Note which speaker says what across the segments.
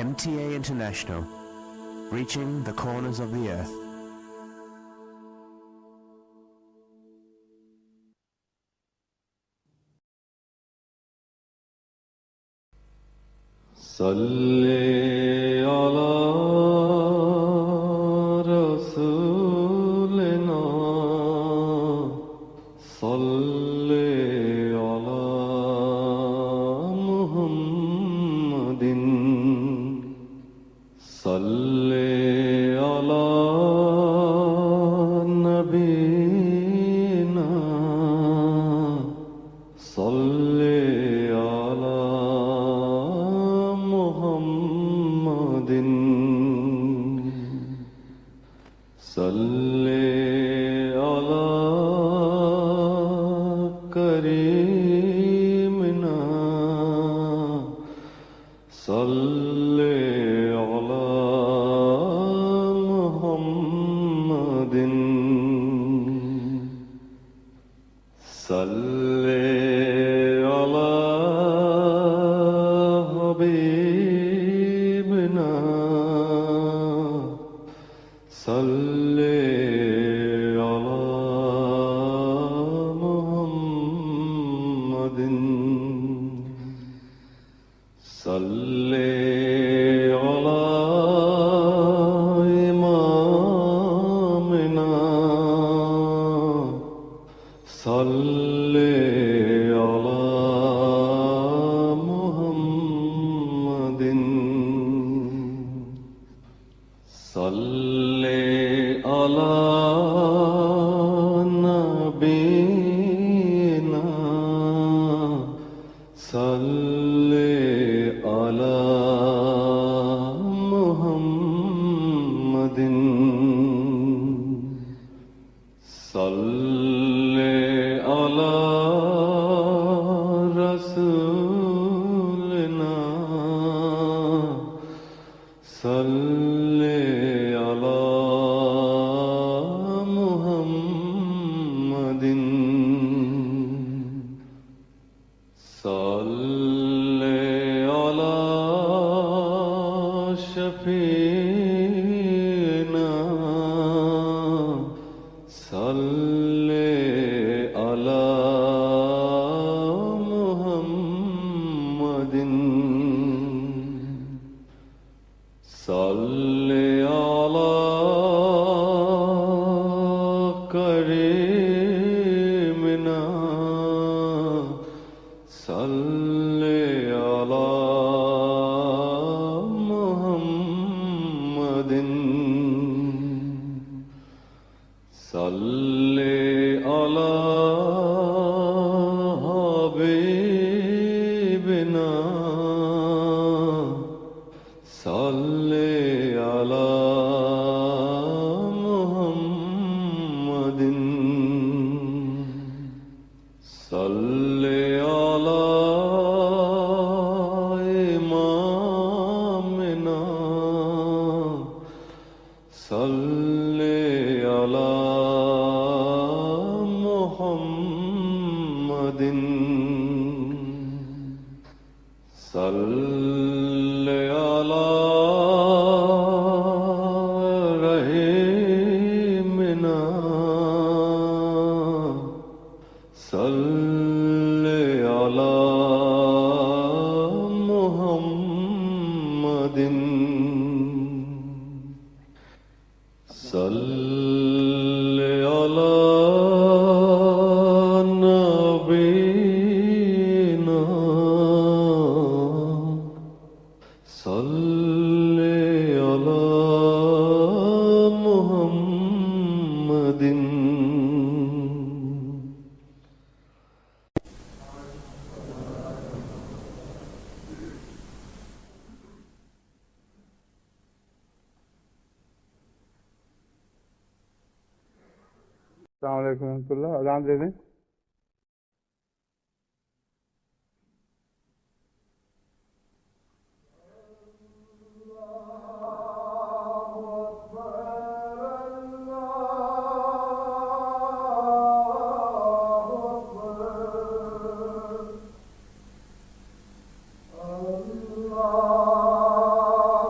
Speaker 1: MTA International, reaching the corners of the earth.
Speaker 2: صلی علی رسولنا صلی علی محمد صلی علی نبینا صلی علی محمد صلی علی کریمنا صلی علی محمد صلی علی حبیبنا صلی علی محمد صلی علی امامنا صلی علی محمد صلی علی نبینا صلی علی محمد صلی علی رسولنا صلی علی محمد صلی علی شفیعنا صلی علی محمد صلی علی کریمنا صلی علی محمد صلی علی حبیبنا صلی علی محمد صلی علی امامنا صلی علی محمد صلی علی رحیمنا صلی علی محمد صلی علی نبینا صلی علی محمد
Speaker 3: السلام علیکم ورحمۃ اللہ. اذان دے دیں.
Speaker 4: اللہ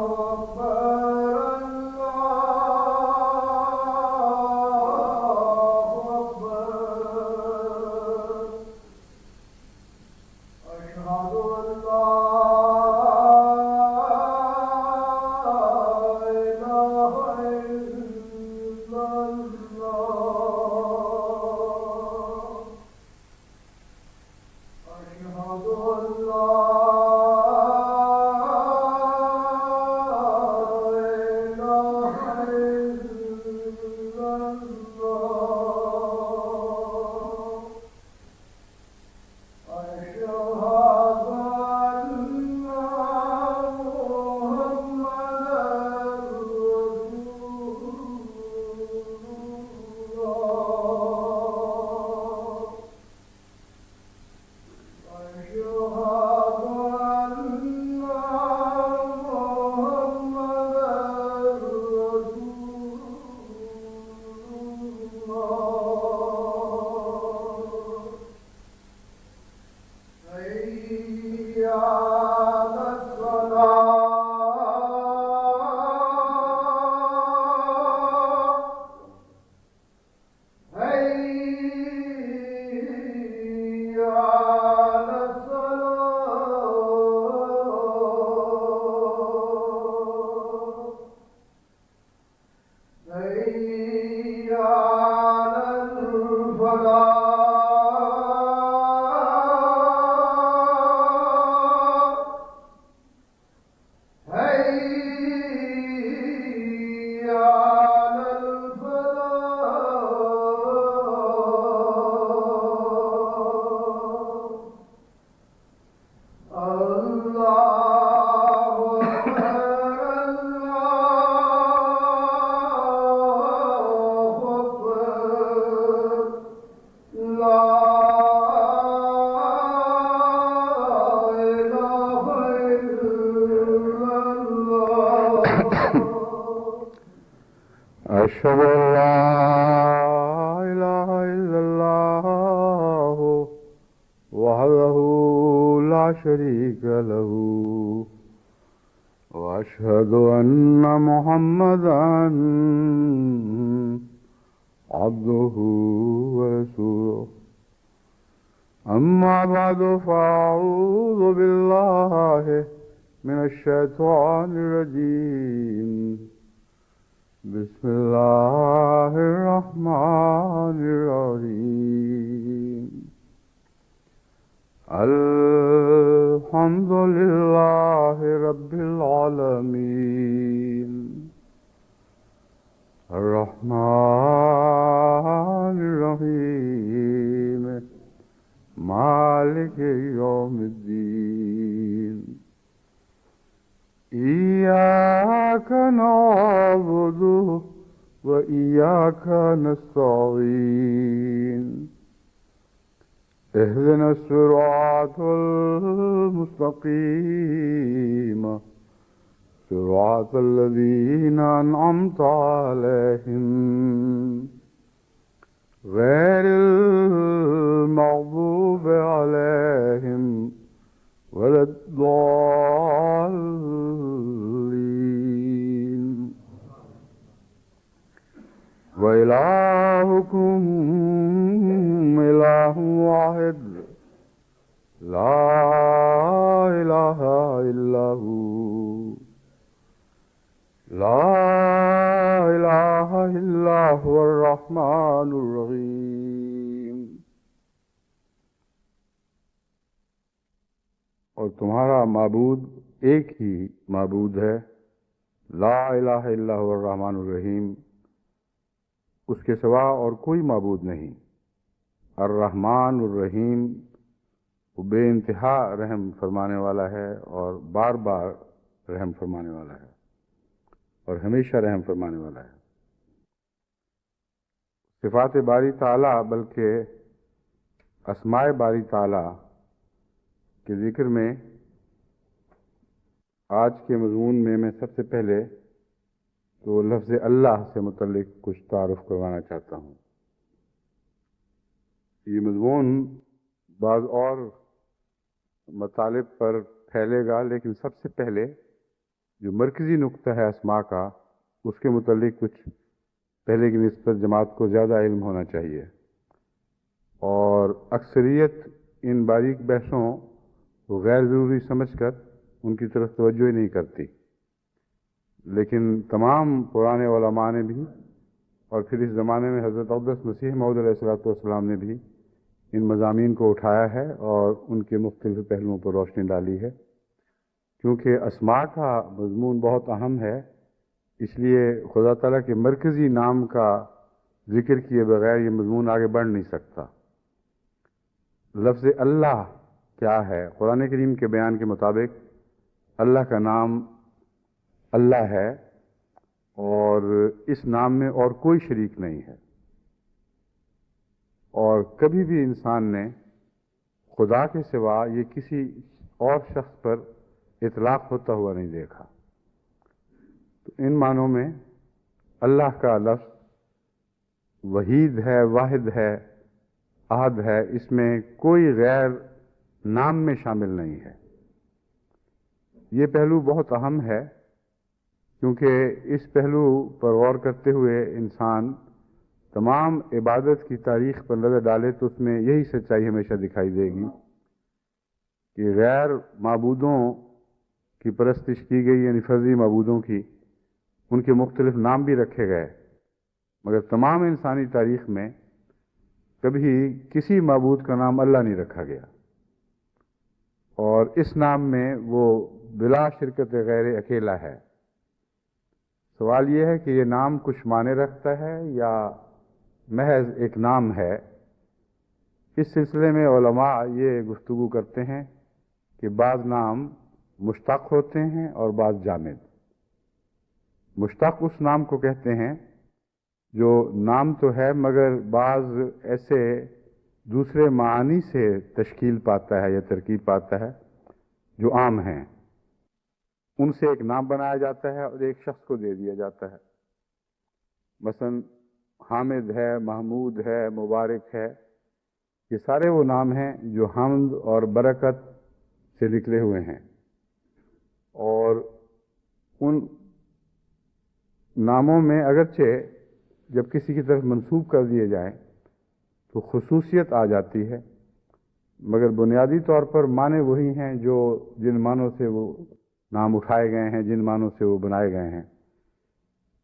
Speaker 3: أشهد أن لا إله إلا الله وحده لا شريك له وأشهد أن محمدا عبده ورسوله أما بعد فأعوذ بالله من الشيطان الرجيم بسم الله الرحمن الرحيم الحمد لله رب العالمين الرحمن الرحيم مالك يوم الدين إياك نعبد وإياك نستعين اهدنا الصراط المستقيم صراط الذين أنعمت عليهم غير المغضوب عليهم ولا الضالين وإلهكم إله واحد لا إله إلا هو لا إله إلا هو الرحمن الرحيم اور تمہارا معبود ایک ہی معبود ہے، لا الہ الا هو الرحمن الرحیم، اس کے سوا اور کوئی معبود نہیں۔ الرحمن الرحیم، وہ بے انتہا رحم فرمانے والا ہے اور بار بار رحم فرمانے والا ہے اور ہمیشہ رحم فرمانے والا ہے۔ صفات باری تعالیٰ بلکہ اسماء باری تعالیٰ کے ذکر میں آج کے مضمون میں سب سے پہلے تو لفظ اللہ سے متعلق کچھ تعارف کروانا چاہتا ہوں۔ یہ مضمون بعض اور مطالب پر پھیلے گا، لیکن سب سے پہلے جو مرکزی نقطہ ہے اسماء کا، اس کے متعلق کچھ پہلے کی نسبت جماعت کو زیادہ علم ہونا چاہیے، اور اکثریت ان باریک بحثوں کو غیر ضروری سمجھ کر ان کی طرف توجہ ہی نہیں کرتی، لیکن تمام پرانے علماء نے بھی اور پھر اس زمانے میں حضرت اقدس مسیح موعود علیہ الصلوۃ والسلام نے بھی ان مضامین کو اٹھایا ہے اور ان کے مختلف پہلوؤں پر روشنی ڈالی ہے۔ کیونکہ اسماء کا مضمون بہت اہم ہے، اس لیے خدا تعالیٰ کے مرکزی نام کا ذکر کیے بغیر یہ مضمون آگے بڑھ نہیں سکتا۔ لفظ اللہ کیا ہے؟ قرآن کریم کے بیان کے مطابق اللہ کا نام اللہ ہے، اور اس نام میں اور کوئی شریک نہیں ہے، اور کبھی بھی انسان نے خدا کے سوا یہ کسی اور شخص پر اطلاق ہوتا ہوا نہیں دیکھا۔ تو ان معنوں میں اللہ کا لفظ وحید ہے، واحد ہے، احد ہے، اس میں کوئی غیر نام میں شامل نہیں ہے۔ یہ پہلو بہت اہم ہے، کیونکہ اس پہلو پر غور کرتے ہوئے انسان تمام عبادت کی تاریخ پر نظر ڈالے تو اس میں یہی سچائی ہمیشہ دکھائی دے گی کہ غیر معبودوں کی پرستش کی گئی، یعنی فرضی معبودوں کی، ان کے مختلف نام بھی رکھے گئے، مگر تمام انسانی تاریخ میں کبھی کسی معبود کا نام اللہ نہیں رکھا گیا، اور اس نام میں وہ بلا شرکت غیر اکیلا ہے۔ سوال یہ ہے کہ یہ نام کچھ معنی رکھتا ہے یا محض ایک نام ہے؟ اس سلسلے میں علماء یہ گفتگو کرتے ہیں کہ بعض نام مشتق ہوتے ہیں اور بعض جامد۔ مشتق اس نام کو کہتے ہیں جو نام تو ہے مگر بعض ایسے دوسرے معانی سے تشکیل پاتا ہے یا ترکیب پاتا ہے جو عام ہیں، ان سے ایک نام بنایا جاتا ہے اور ایک شخص کو دے دیا جاتا ہے۔ مثلا حامد ہے، محمود ہے، مبارک ہے، یہ سارے وہ نام ہیں جو حمد اور برکت سے نکلے ہوئے ہیں، اور ان ناموں میں اگرچہ جب کسی کی طرف منسوب کر دیے جائیں تو خصوصیت آ جاتی ہے، مگر بنیادی طور پر معنی وہی ہیں جو جن معنوں سے وہ نام اٹھائے گئے ہیں، جن معنوں سے وہ بنائے گئے ہیں۔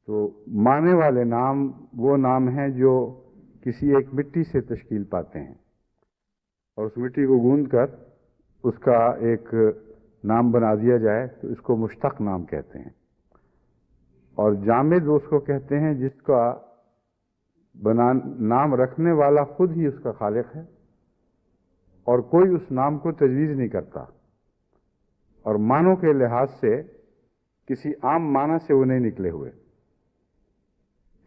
Speaker 3: تو معنی والے نام وہ نام ہیں جو کسی ایک مٹی سے تشکیل پاتے ہیں، اور اس مٹی کو گوندھ کر اس کا ایک نام بنا دیا جائے تو اس کو مشتق نام کہتے ہیں۔ اور جامد اس کو کہتے ہیں جس کا نام رکھنے والا خود ہی اس کا خالق ہے اور کوئی اس نام کو تجویز نہیں کرتا، اور معنوں کے لحاظ سے کسی عام معنی سے وہ نہیں نکلے ہوئے۔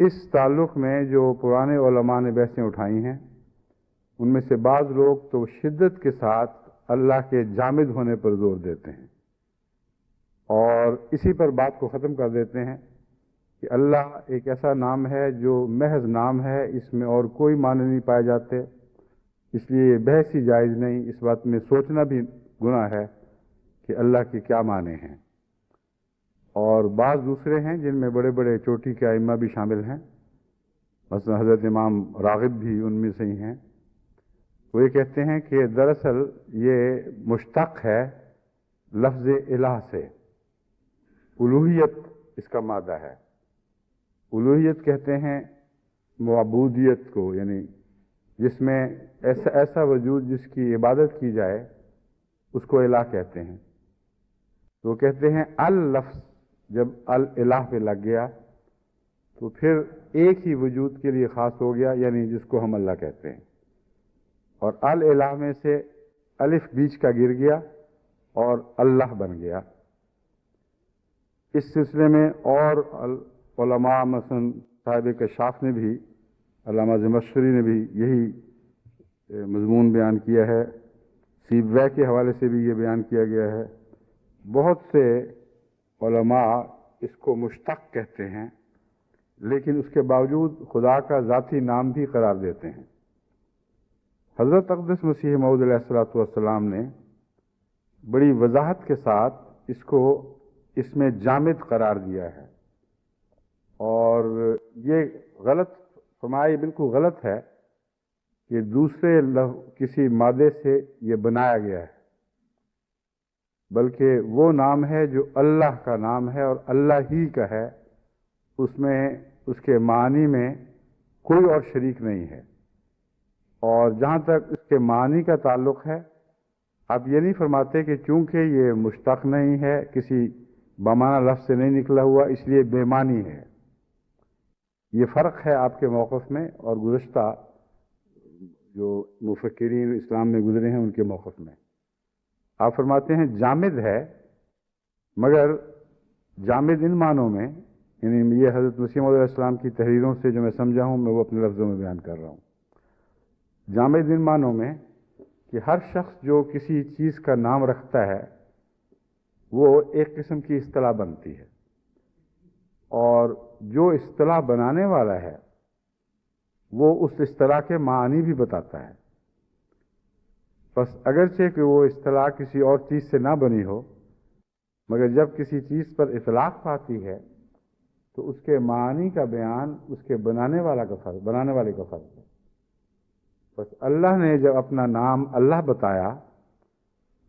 Speaker 3: اس تعلق میں جو پرانے علماء نے بحثیں اٹھائی ہیں، ان میں سے بعض لوگ تو شدت کے ساتھ اللہ کے جامد ہونے پر زور دیتے ہیں اور اسی پر بات کو ختم کر دیتے ہیں کہ اللہ ایک ایسا نام ہے جو محض نام ہے، اس میں اور کوئی معنی نہیں پائے جاتے، اس لیے یہ بحث ہی جائز نہیں، اس بات میں سوچنا بھی گناہ ہے کہ اللہ کے کیا معنی ہیں۔ اور بعض دوسرے ہیں جن میں بڑے بڑے چوٹی کے ائمہ بھی شامل ہیں، مثلا حضرت امام راغب بھی ان میں سے ہی ہیں۔ وہ یہ کہتے ہیں کہ دراصل یہ مشتق ہے لفظ الہ سے، الوہیت اس کا مادہ ہے۔ الوہیت کہتے ہیں معبودیت کو، یعنی جس میں ایسا وجود جس کی عبادت کی جائے اس کو الہ کہتے ہیں۔ تو کہتے ہیں اللفظ جب الہ پہ لگ گیا تو پھر ایک ہی وجود کے لیے خاص ہو گیا، یعنی جس کو ہم اللہ کہتے ہیں، اور الہ میں سے الف بیچ کا گر گیا اور اللہ بن گیا۔ اس سلسلے میں اور علماء مثلا صاحب کشاف نے بھی، علامہ زمخشری نے بھی یہی مضمون بیان کیا ہے، سیب وے کے حوالے سے بھی یہ بیان کیا گیا ہے۔ بہت سے علماء اس کو مشتق کہتے ہیں، لیکن اس کے باوجود خدا کا ذاتی نام بھی قرار دیتے ہیں۔ حضرت اقدس مسیح موعود علیہ الصلوۃ والسلام نے بڑی وضاحت کے ساتھ اس میں جامد قرار دیا ہے، اور یہ غلط فرمایا، بالکل غلط ہے کہ دوسرے کسی مادے سے یہ بنایا گیا ہے، بلکہ وہ نام ہے جو اللہ کا نام ہے اور اللہ ہی کا ہے، اس میں اس کے معنی میں کوئی اور شریک نہیں ہے۔ اور جہاں تک اس کے معنی کا تعلق ہے، آپ یہ نہیں فرماتے کہ چونکہ یہ مشتق نہیں ہے، کسی بمعنی لفظ سے نہیں نکلا ہوا، اس لیے بے معنی ہے۔ یہ فرق ہے آپ کے موقف میں اور گزشتہ جو مفکرین اسلام میں گزرے ہیں ان کے موقف میں۔ آپ فرماتے ہیں جامد ہے، مگر جامد ان معنوں میں، یعنی یہ حضرت مسیح موعود علیہ السلام کی تحریروں سے جو میں سمجھا ہوں میں وہ اپنے لفظوں میں بیان کر رہا ہوں۔ جامد ان معنوں میں کہ ہر شخص جو کسی چیز کا نام رکھتا ہے وہ ایک قسم کی اصطلاح بنتی ہے، اور جو اصطلاح بنانے والا ہے وہ اس اصطلاح کے معنی بھی بتاتا ہے۔ بس اگرچہ کہ وہ اصطلاح کسی اور چیز سے نہ بنی ہو، مگر جب کسی چیز پر اطلاق پاتی ہے تو اس کے معنی کا بیان اس کے بنانے والے کا فرض ہے۔ بس اللہ نے جب اپنا نام اللہ بتایا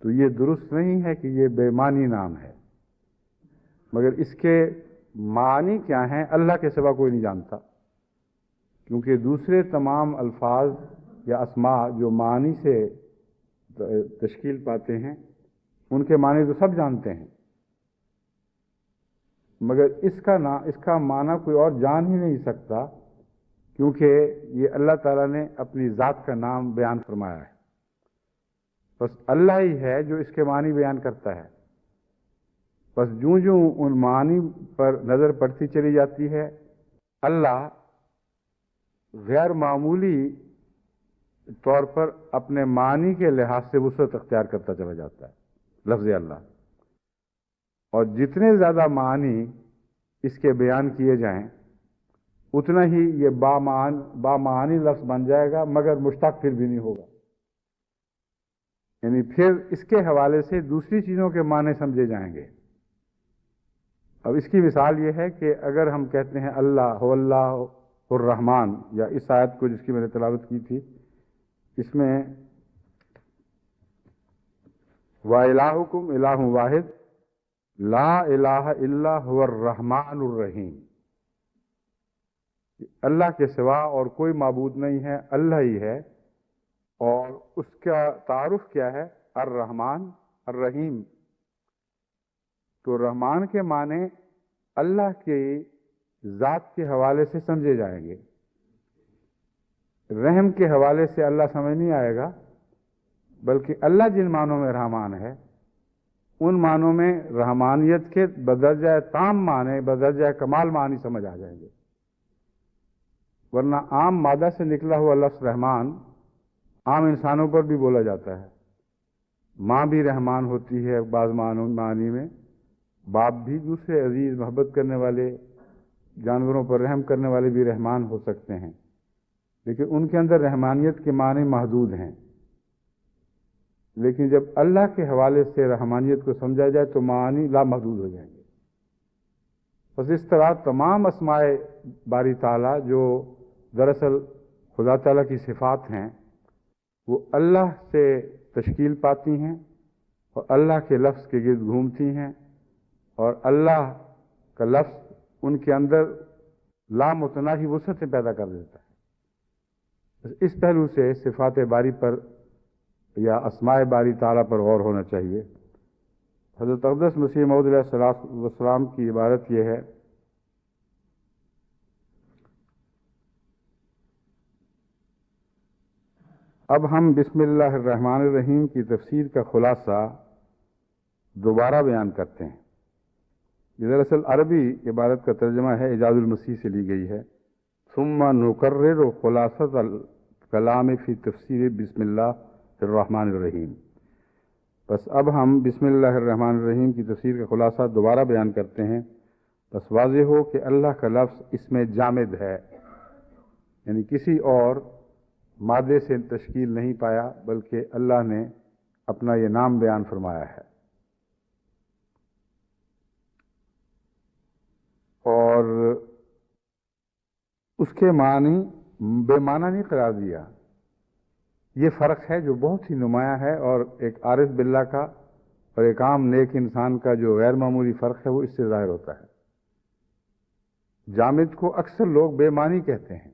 Speaker 3: تو یہ درست نہیں ہے کہ یہ بے معنی نام ہے، مگر اس کے معنی کیا ہیں اللہ کے سوا کوئی نہیں جانتا، کیونکہ دوسرے تمام الفاظ یا اسماء جو معنی سے تشکیل پاتے ہیں ان کے معنی تو سب جانتے ہیں، مگر اس کا معنی کوئی اور جان ہی نہیں سکتا، کیونکہ یہ اللہ تعالیٰ نے اپنی ذات کا نام بیان فرمایا ہے۔ بس اللہ ہی ہے جو اس کے معنی بیان کرتا ہے۔ بس جوں جوں ان معنی پر نظر پڑتی چلی جاتی ہے، اللہ غیر معمولی طور پر اپنے معنی کے لحاظ سے وسعت اختیار کرتا چلا جاتا ہے لفظ اللہ، اور جتنے زیادہ معنی اس کے بیان کیے جائیں اتنا ہی یہ بامعانی لفظ بن جائے گا، مگر مشتق پھر بھی نہیں ہوگا، یعنی پھر اس کے حوالے سے دوسری چیزوں کے معنی سمجھے جائیں گے۔ اب اس کی مثال یہ ہے کہ اگر ہم کہتے ہیں اللہ الرحمن، یا اس آیت کو جس کی میں نے تلاوت کی تھی، اس میں وَإِلَٰهُكُمْ إِلَٰهٌ وَاحِدٌ لَا إِلَٰهَ إِلَّا هُوَ الرَّحْمَٰنُ الرَّحِيمُ، اللہ کے سوا اور کوئی معبود نہیں ہے، اللہ ہی ہے، اور اس کا تعارف کیا ہے؟ الرحمن الرحیم۔ تو رحمان کے معنی اللہ کی ذات کے حوالے سے سمجھے جائیں گے، رحم کے حوالے سے اللہ سمجھ نہیں آئے گا، بلکہ اللہ جن معنوں میں رحمان ہے ان معنوں میں رحمانیت کے بدرجہ تام معنی، بدرجہ کمال معنی سمجھ آ جائیں گے۔ ورنہ عام مادہ سے نکلا ہوا لفظ رحمان عام انسانوں پر بھی بولا جاتا ہے، ماں بھی رحمان ہوتی ہے بعض معنی میں، باپ بھی، دوسرے عزیز محبت کرنے والے جانوروں پر رحم کرنے والے بھی رحمان ہو سکتے ہیں، لیکن ان کے اندر رحمانیت کے معنی محدود ہیں۔ لیکن جب اللہ کے حوالے سے رحمانیت کو سمجھا جائے تو معنی لامحدود ہو جائیں گے۔ بس اس طرح تمام اسماء باری تعالیٰ جو دراصل خدا تعالیٰ کی صفات ہیں وہ اللہ سے تشکیل پاتی ہیں اور اللہ کے لفظ کے گرد گھومتی ہیں، اور اللہ کا لفظ ان کے اندر لامتناہی وسعتیں پیدا کر دیتا ہے۔ اس پہلو سے صفات باری پر یا اسماء باری تعالیٰ پر غور ہونا چاہیے۔ حضرت اقدس مسیح موعود علیہ السلام کی عبارت یہ ہے، اب ہم بسم اللہ الرحمن الرحیم کی تفسیر کا خلاصہ دوبارہ بیان کرتے ہیں۔ یہ دراصل عربی عبارت کا ترجمہ ہے، اعجاز المسیح سے لی گئی ہے۔ ثم نکرر خلاصۃ الکلام فی تفسیر بسم اللہ الرحمن الرحیم۔ بس اب ہم بسم اللہ الرحمن الرحیم کی تفسیر کا خلاصہ دوبارہ بیان کرتے ہیں۔ بس واضح ہو کہ اللہ کا لفظ اس میں جامد ہے، یعنی کسی اور مادے سے تشکیل نہیں پایا، بلکہ اللہ نے اپنا یہ نام بیان فرمایا ہے، اور اس کے معنی بے معنی نہیں قرار دیا۔ یہ فرق ہے جو بہت ہی نمایاں ہے، اور ایک عارف باللہ کا اور ایک عام نیک انسان کا جو غیر معمولی فرق ہے وہ اس سے ظاہر ہوتا ہے۔ جامد کو اکثر لوگ بے معنی کہتے ہیں،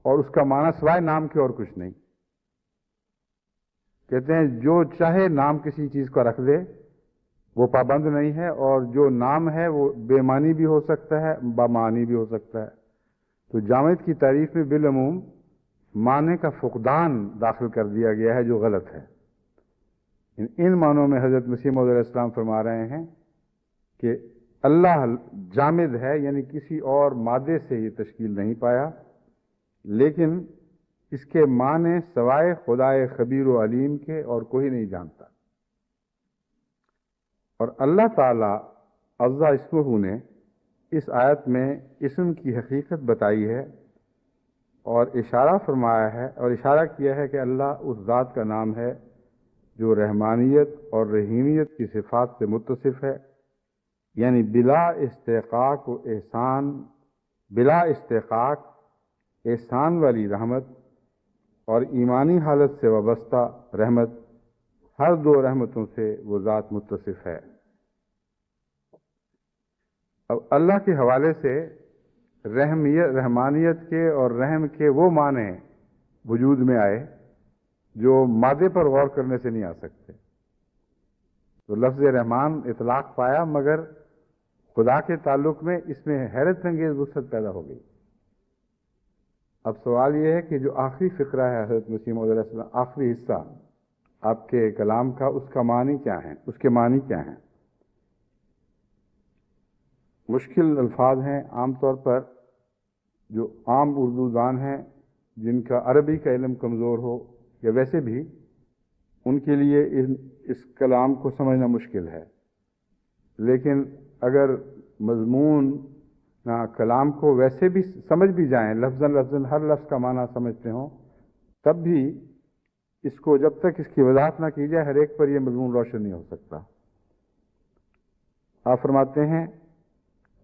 Speaker 3: اور اس کا معنی سوائے نام کے اور کچھ نہیں. کہتے ہیں جو چاہے نام کسی چیز کو رکھ دے وہ پابند نہیں ہے، اور جو نام ہے وہ بے معنی بھی ہو سکتا ہے، بامعنی بھی ہو سکتا ہے. تو جامد کی تعریف میں بالعموم معنی کا فقدان داخل کر دیا گیا ہے جو غلط ہے. ان معنوں میں حضرت مسیح موعود علیہ السلام فرما رہے ہیں کہ اللہ جامد ہے، یعنی کسی اور مادے سے یہ تشکیل نہیں پایا، لیکن اس کے معنی سوائے خدائے خبیر و علیم کے اور کوئی نہیں جانتا. اور اللہ تعالی عز اسمہ نے اس آیت میں اسم کی حقیقت بتائی ہے اور اشارہ فرمایا ہے اور اشارہ کیا ہے کہ اللہ اس ذات کا نام ہے جو رحمانیت اور رحیمیت کی صفات سے متصف ہے، یعنی بلا استحقاق و احسان، بلا استحقاق احسان والی رحمت اور ایمانی حالت سے وابستہ رحمت، ہر دو رحمتوں سے وہ ذات متصف ہے. اب اللہ کے حوالے سے رحمانیت کے اور رحم کے وہ معنی وجود میں آئے جو مادے پر غور کرنے سے نہیں آ سکتے. تو لفظ رحمان اطلاق پایا، مگر خدا کے تعلق میں اس میں حیرت انگیز وسعت پیدا ہو گئی. اب سوال یہ ہے کہ جو آخری فقرہ ہے حضرت مسیح موعود علیہ السلام، آخری حصہ آپ کے کلام کا، اس کا معنی کیا ہے، اس کے معنی کیا ہیں؟ مشکل الفاظ ہیں. عام طور پر جو عام اردو دان ہیں جن کا عربی کا علم کمزور ہو یا ویسے بھی، ان کے لیے اس کلام کو سمجھنا مشکل ہے. لیکن اگر مضمون کلام کو ویسے بھی سمجھ بھی جائیں، لفظاً ہر لفظ کا معنی سمجھتے ہوں، تب بھی اس کو جب تک اس کی وضاحت نہ کی جائے ہر ایک پر یہ مضمون روشن نہیں ہو سکتا. آپ فرماتے ہیں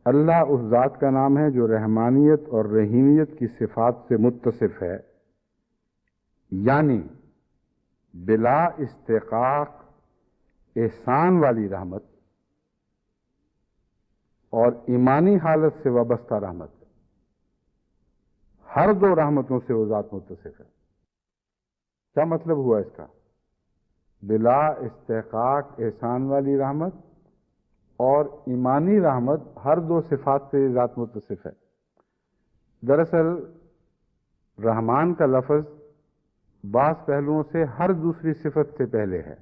Speaker 3: اللہ اس ذات کا نام ہے جو رحمانیت اور رحیمیت کی صفات سے متصف ہے، یعنی بلا استحقاق احسان والی رحمت اور ایمانی حالت سے وابستہ رحمت، ہر دو رحمتوں سے وہ ذات متصف ہے. کیا مطلب ہوا اس کا؟ بلا استحقاق احسان والی رحمت اور ایمانی رحمت، ہر دو صفات سے ذات متصف ہے. دراصل رحمان کا لفظ بعض پہلوؤں سے ہر دوسری صفت سے پہلے ہے،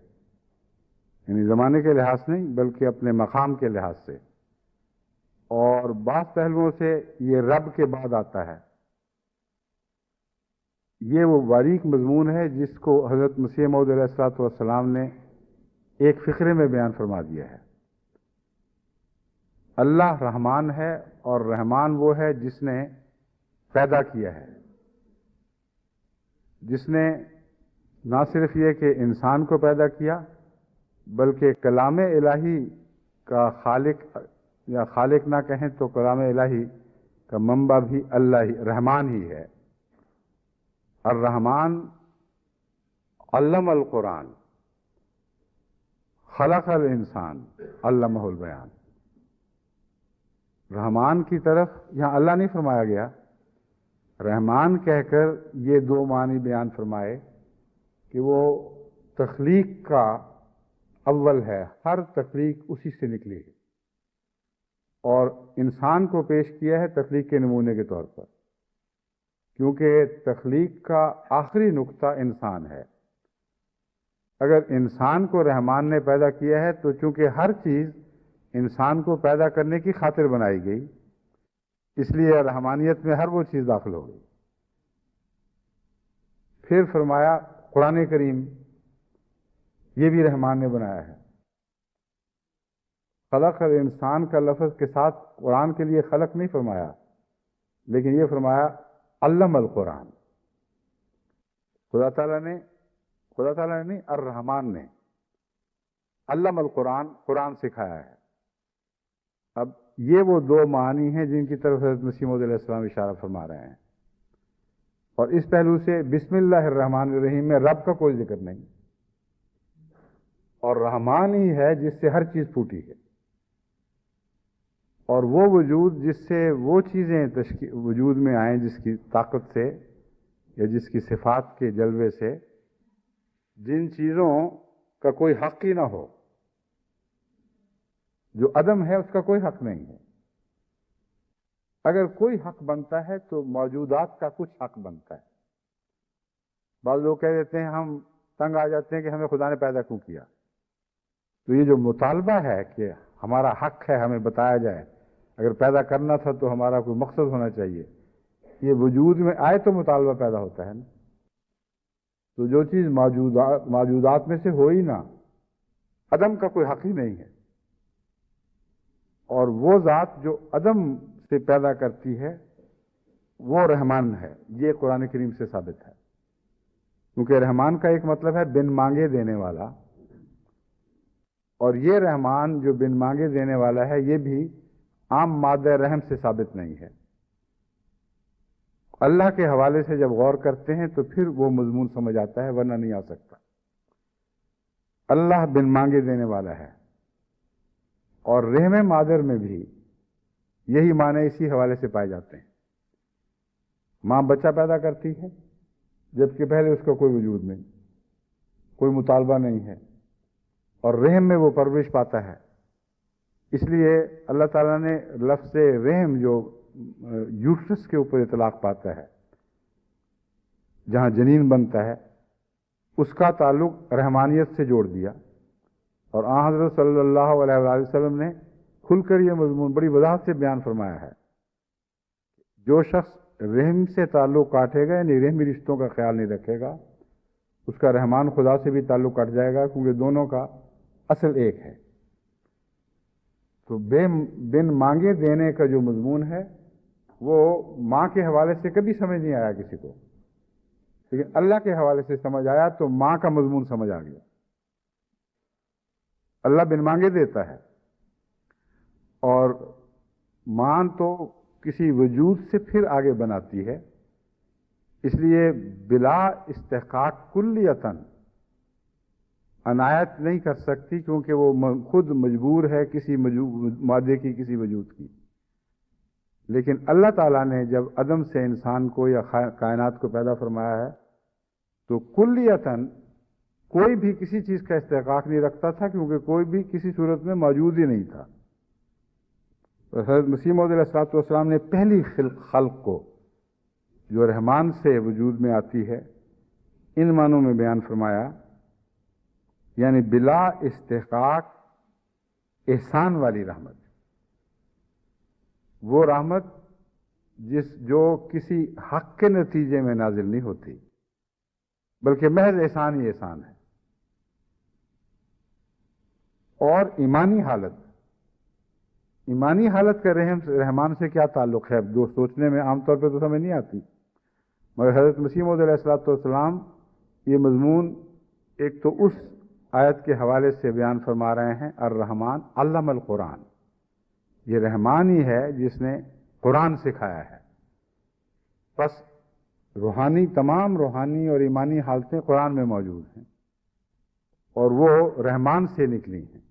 Speaker 3: یعنی زمانے کے لحاظ نہیں بلکہ اپنے مقام کے لحاظ سے، اور بعض پہلوؤں سے یہ رب کے بعد آتا ہے. یہ وہ باریک مضمون ہے جس کو حضرت مسیح موعود علیہ السلام نے ایک فقرے میں بیان فرما دیا ہے. اللہ رحمان ہے، اور رحمان وہ ہے جس نے پیدا کیا ہے، جس نے نہ صرف یہ کہ انسان کو پیدا کیا بلکہ کلام الہی کا خالق، یا خالق نہ کہیں تو کلام الہی کا منبع بھی اللہ ہی، رحمان ہی ہے. الرحمن علم القرآن خلق الانسان علمہ البیان. رحمان کی طرف یہاں اللہ نہیں فرمایا گیا، رحمان کہہ کر یہ دو معنی بیان فرمائے کہ وہ تخلیق کا اول ہے، ہر تخلیق اسی سے نکلی ہے، اور انسان کو پیش کیا ہے تخلیق کے نمونے کے طور پر، کیونکہ تخلیق کا آخری نقطہ انسان ہے. اگر انسان کو رحمان نے پیدا کیا ہے تو چونکہ ہر چیز انسان کو پیدا کرنے کی خاطر بنائی گئی، اس لیے رحمانیت میں ہر وہ چیز داخل ہو گئی. پھر فرمایا قرآن کریم یہ بھی رحمان نے بنایا ہے. خلق الانسان کا لفظ کے ساتھ قرآن کے لیے خلق نہیں فرمایا، لیکن یہ فرمایا علم القرآن. خدا تعالیٰ نے نہیں، الرحمان نے علم القرآن، قرآن سکھایا ہے. اب یہ وہ دو معنی ہیں جن کی طرف حضرت مسیح موعود علیہ السلام اشارہ فرما رہے ہیں. اور اس پہلو سے بسم اللہ الرحمن الرحیم میں رب کا کوئی ذکر نہیں، اور رحمان ہی ہے جس سے ہر چیز پھوٹی ہے، اور وہ وجود جس سے وہ چیزیں وجود میں آئیں جس کی طاقت سے یا جس کی صفات کے جلوے سے جن چیزوں کا کوئی حق ہی نہ ہو، جو عدم ہے اس کا کوئی حق نہیں ہے۔ اگر کوئی حق بنتا ہے تو موجودات کا کچھ حق بنتا ہے۔ بعض لوگ کہہ دیتے ہیں، ہم تنگ آ جاتے ہیں کہ ہمیں خدا نے پیدا کیوں کیا۔ تو یہ جو مطالبہ ہے کہ ہمارا حق ہے ہمیں بتایا جائے، اگر پیدا کرنا تھا تو ہمارا کوئی مقصد ہونا چاہیے، یہ وجود میں آئے تو مطالبہ پیدا ہوتا ہے نا۔ تو جو چیز موجودات میں سے ہو ہی نہ، عدم کا کوئی حق ہی نہیں ہے۔ اور وہ ذات جو عدم سے پیدا کرتی ہے وہ رحمان ہے، یہ قرآن کریم سے ثابت ہے۔ کیونکہ رحمان کا ایک مطلب ہے بن مانگے دینے والا، اور یہ رحمان جو بن مانگے دینے والا ہے یہ بھی عام مادہ رحم سے ثابت نہیں ہے۔ اللہ کے حوالے سے جب غور کرتے ہیں تو پھر وہ مضمون سمجھ آتا ہے، ورنہ نہیں آ سکتا۔ اللہ بن مانگے دینے والا ہے، اور رحم مادر میں بھی یہی معنی اسی حوالے سے پائے جاتے ہیں۔ ماں بچہ پیدا کرتی ہے جبکہ پہلے اس کا کوئی وجود نہیں، کوئی مطالبہ نہیں ہے، اور رحم میں وہ پرورش پاتا ہے۔ اس لیے اللہ تعالیٰ نے لفظ رحم جو یوٹرس کے اوپر اطلاق پاتا ہے، جہاں جنین بنتا ہے، اس کا تعلق رحمانیت سے جوڑ دیا، اور آن حضرت صلی اللہ علیہ وآلہ وسلم نے کھل کر یہ مضمون بڑی وضاحت سے بیان فرمایا ہے۔ جو شخص رحم سے تعلق کاٹے گا، یعنی رحمی رشتوں کا خیال نہیں رکھے گا، اس کا رحمان خدا سے بھی تعلق کٹ جائے گا، کیونکہ دونوں کا اصل ایک ہے۔ تو بن مانگے دینے کا جو مضمون ہے وہ ماں کے حوالے سے کبھی سمجھ نہیں آیا کسی کو، لیکن اللہ کے حوالے سے سمجھ آیا تو ماں کا مضمون سمجھ آ گیا۔ اللہ بن مانگے دیتا ہے، اور ماں تو کسی وجود سے پھر آگے بناتی ہے، اس لیے بلا استحقاق کلیتاً عنایت نہیں کر سکتی، کیونکہ وہ خود مجبور ہے کسی مادے کی، کسی وجود کی۔ لیکن اللہ تعالیٰ نے جب عدم سے انسان کو یا کائنات کو پیدا فرمایا ہے تو کلیتاً کوئی بھی کسی چیز کا استحقاق نہیں رکھتا تھا، کیونکہ کوئی بھی کسی صورت میں موجود ہی نہیں تھا۔ حضرت مسیح موعود علیہ السلام نے پہلی خلق کو جو رحمان سے وجود میں آتی ہے ان معنوں میں بیان فرمایا، یعنی بلا استحقاق احسان والی رحمت، وہ رحمت جو کسی حق کے نتیجے میں نازل نہیں ہوتی، بلکہ محض احسان ہی احسان ہے۔ اور ایمانی حالت کا رحمان سے کیا تعلق ہے، جو سوچنے میں عام طور پہ تو سمجھ نہیں آتی، مگر حضرت مسیح موعود علیہ السلام یہ مضمون ایک تو اس آیت کے حوالے سے بیان فرما رہے ہیں، الرحمن علم القرآن، یہ رحمان ہی ہے جس نے قرآن سکھایا ہے۔ بس تمام روحانی اور ایمانی حالتیں قرآن میں موجود ہیں، اور وہ رحمان سے نکلی ہیں۔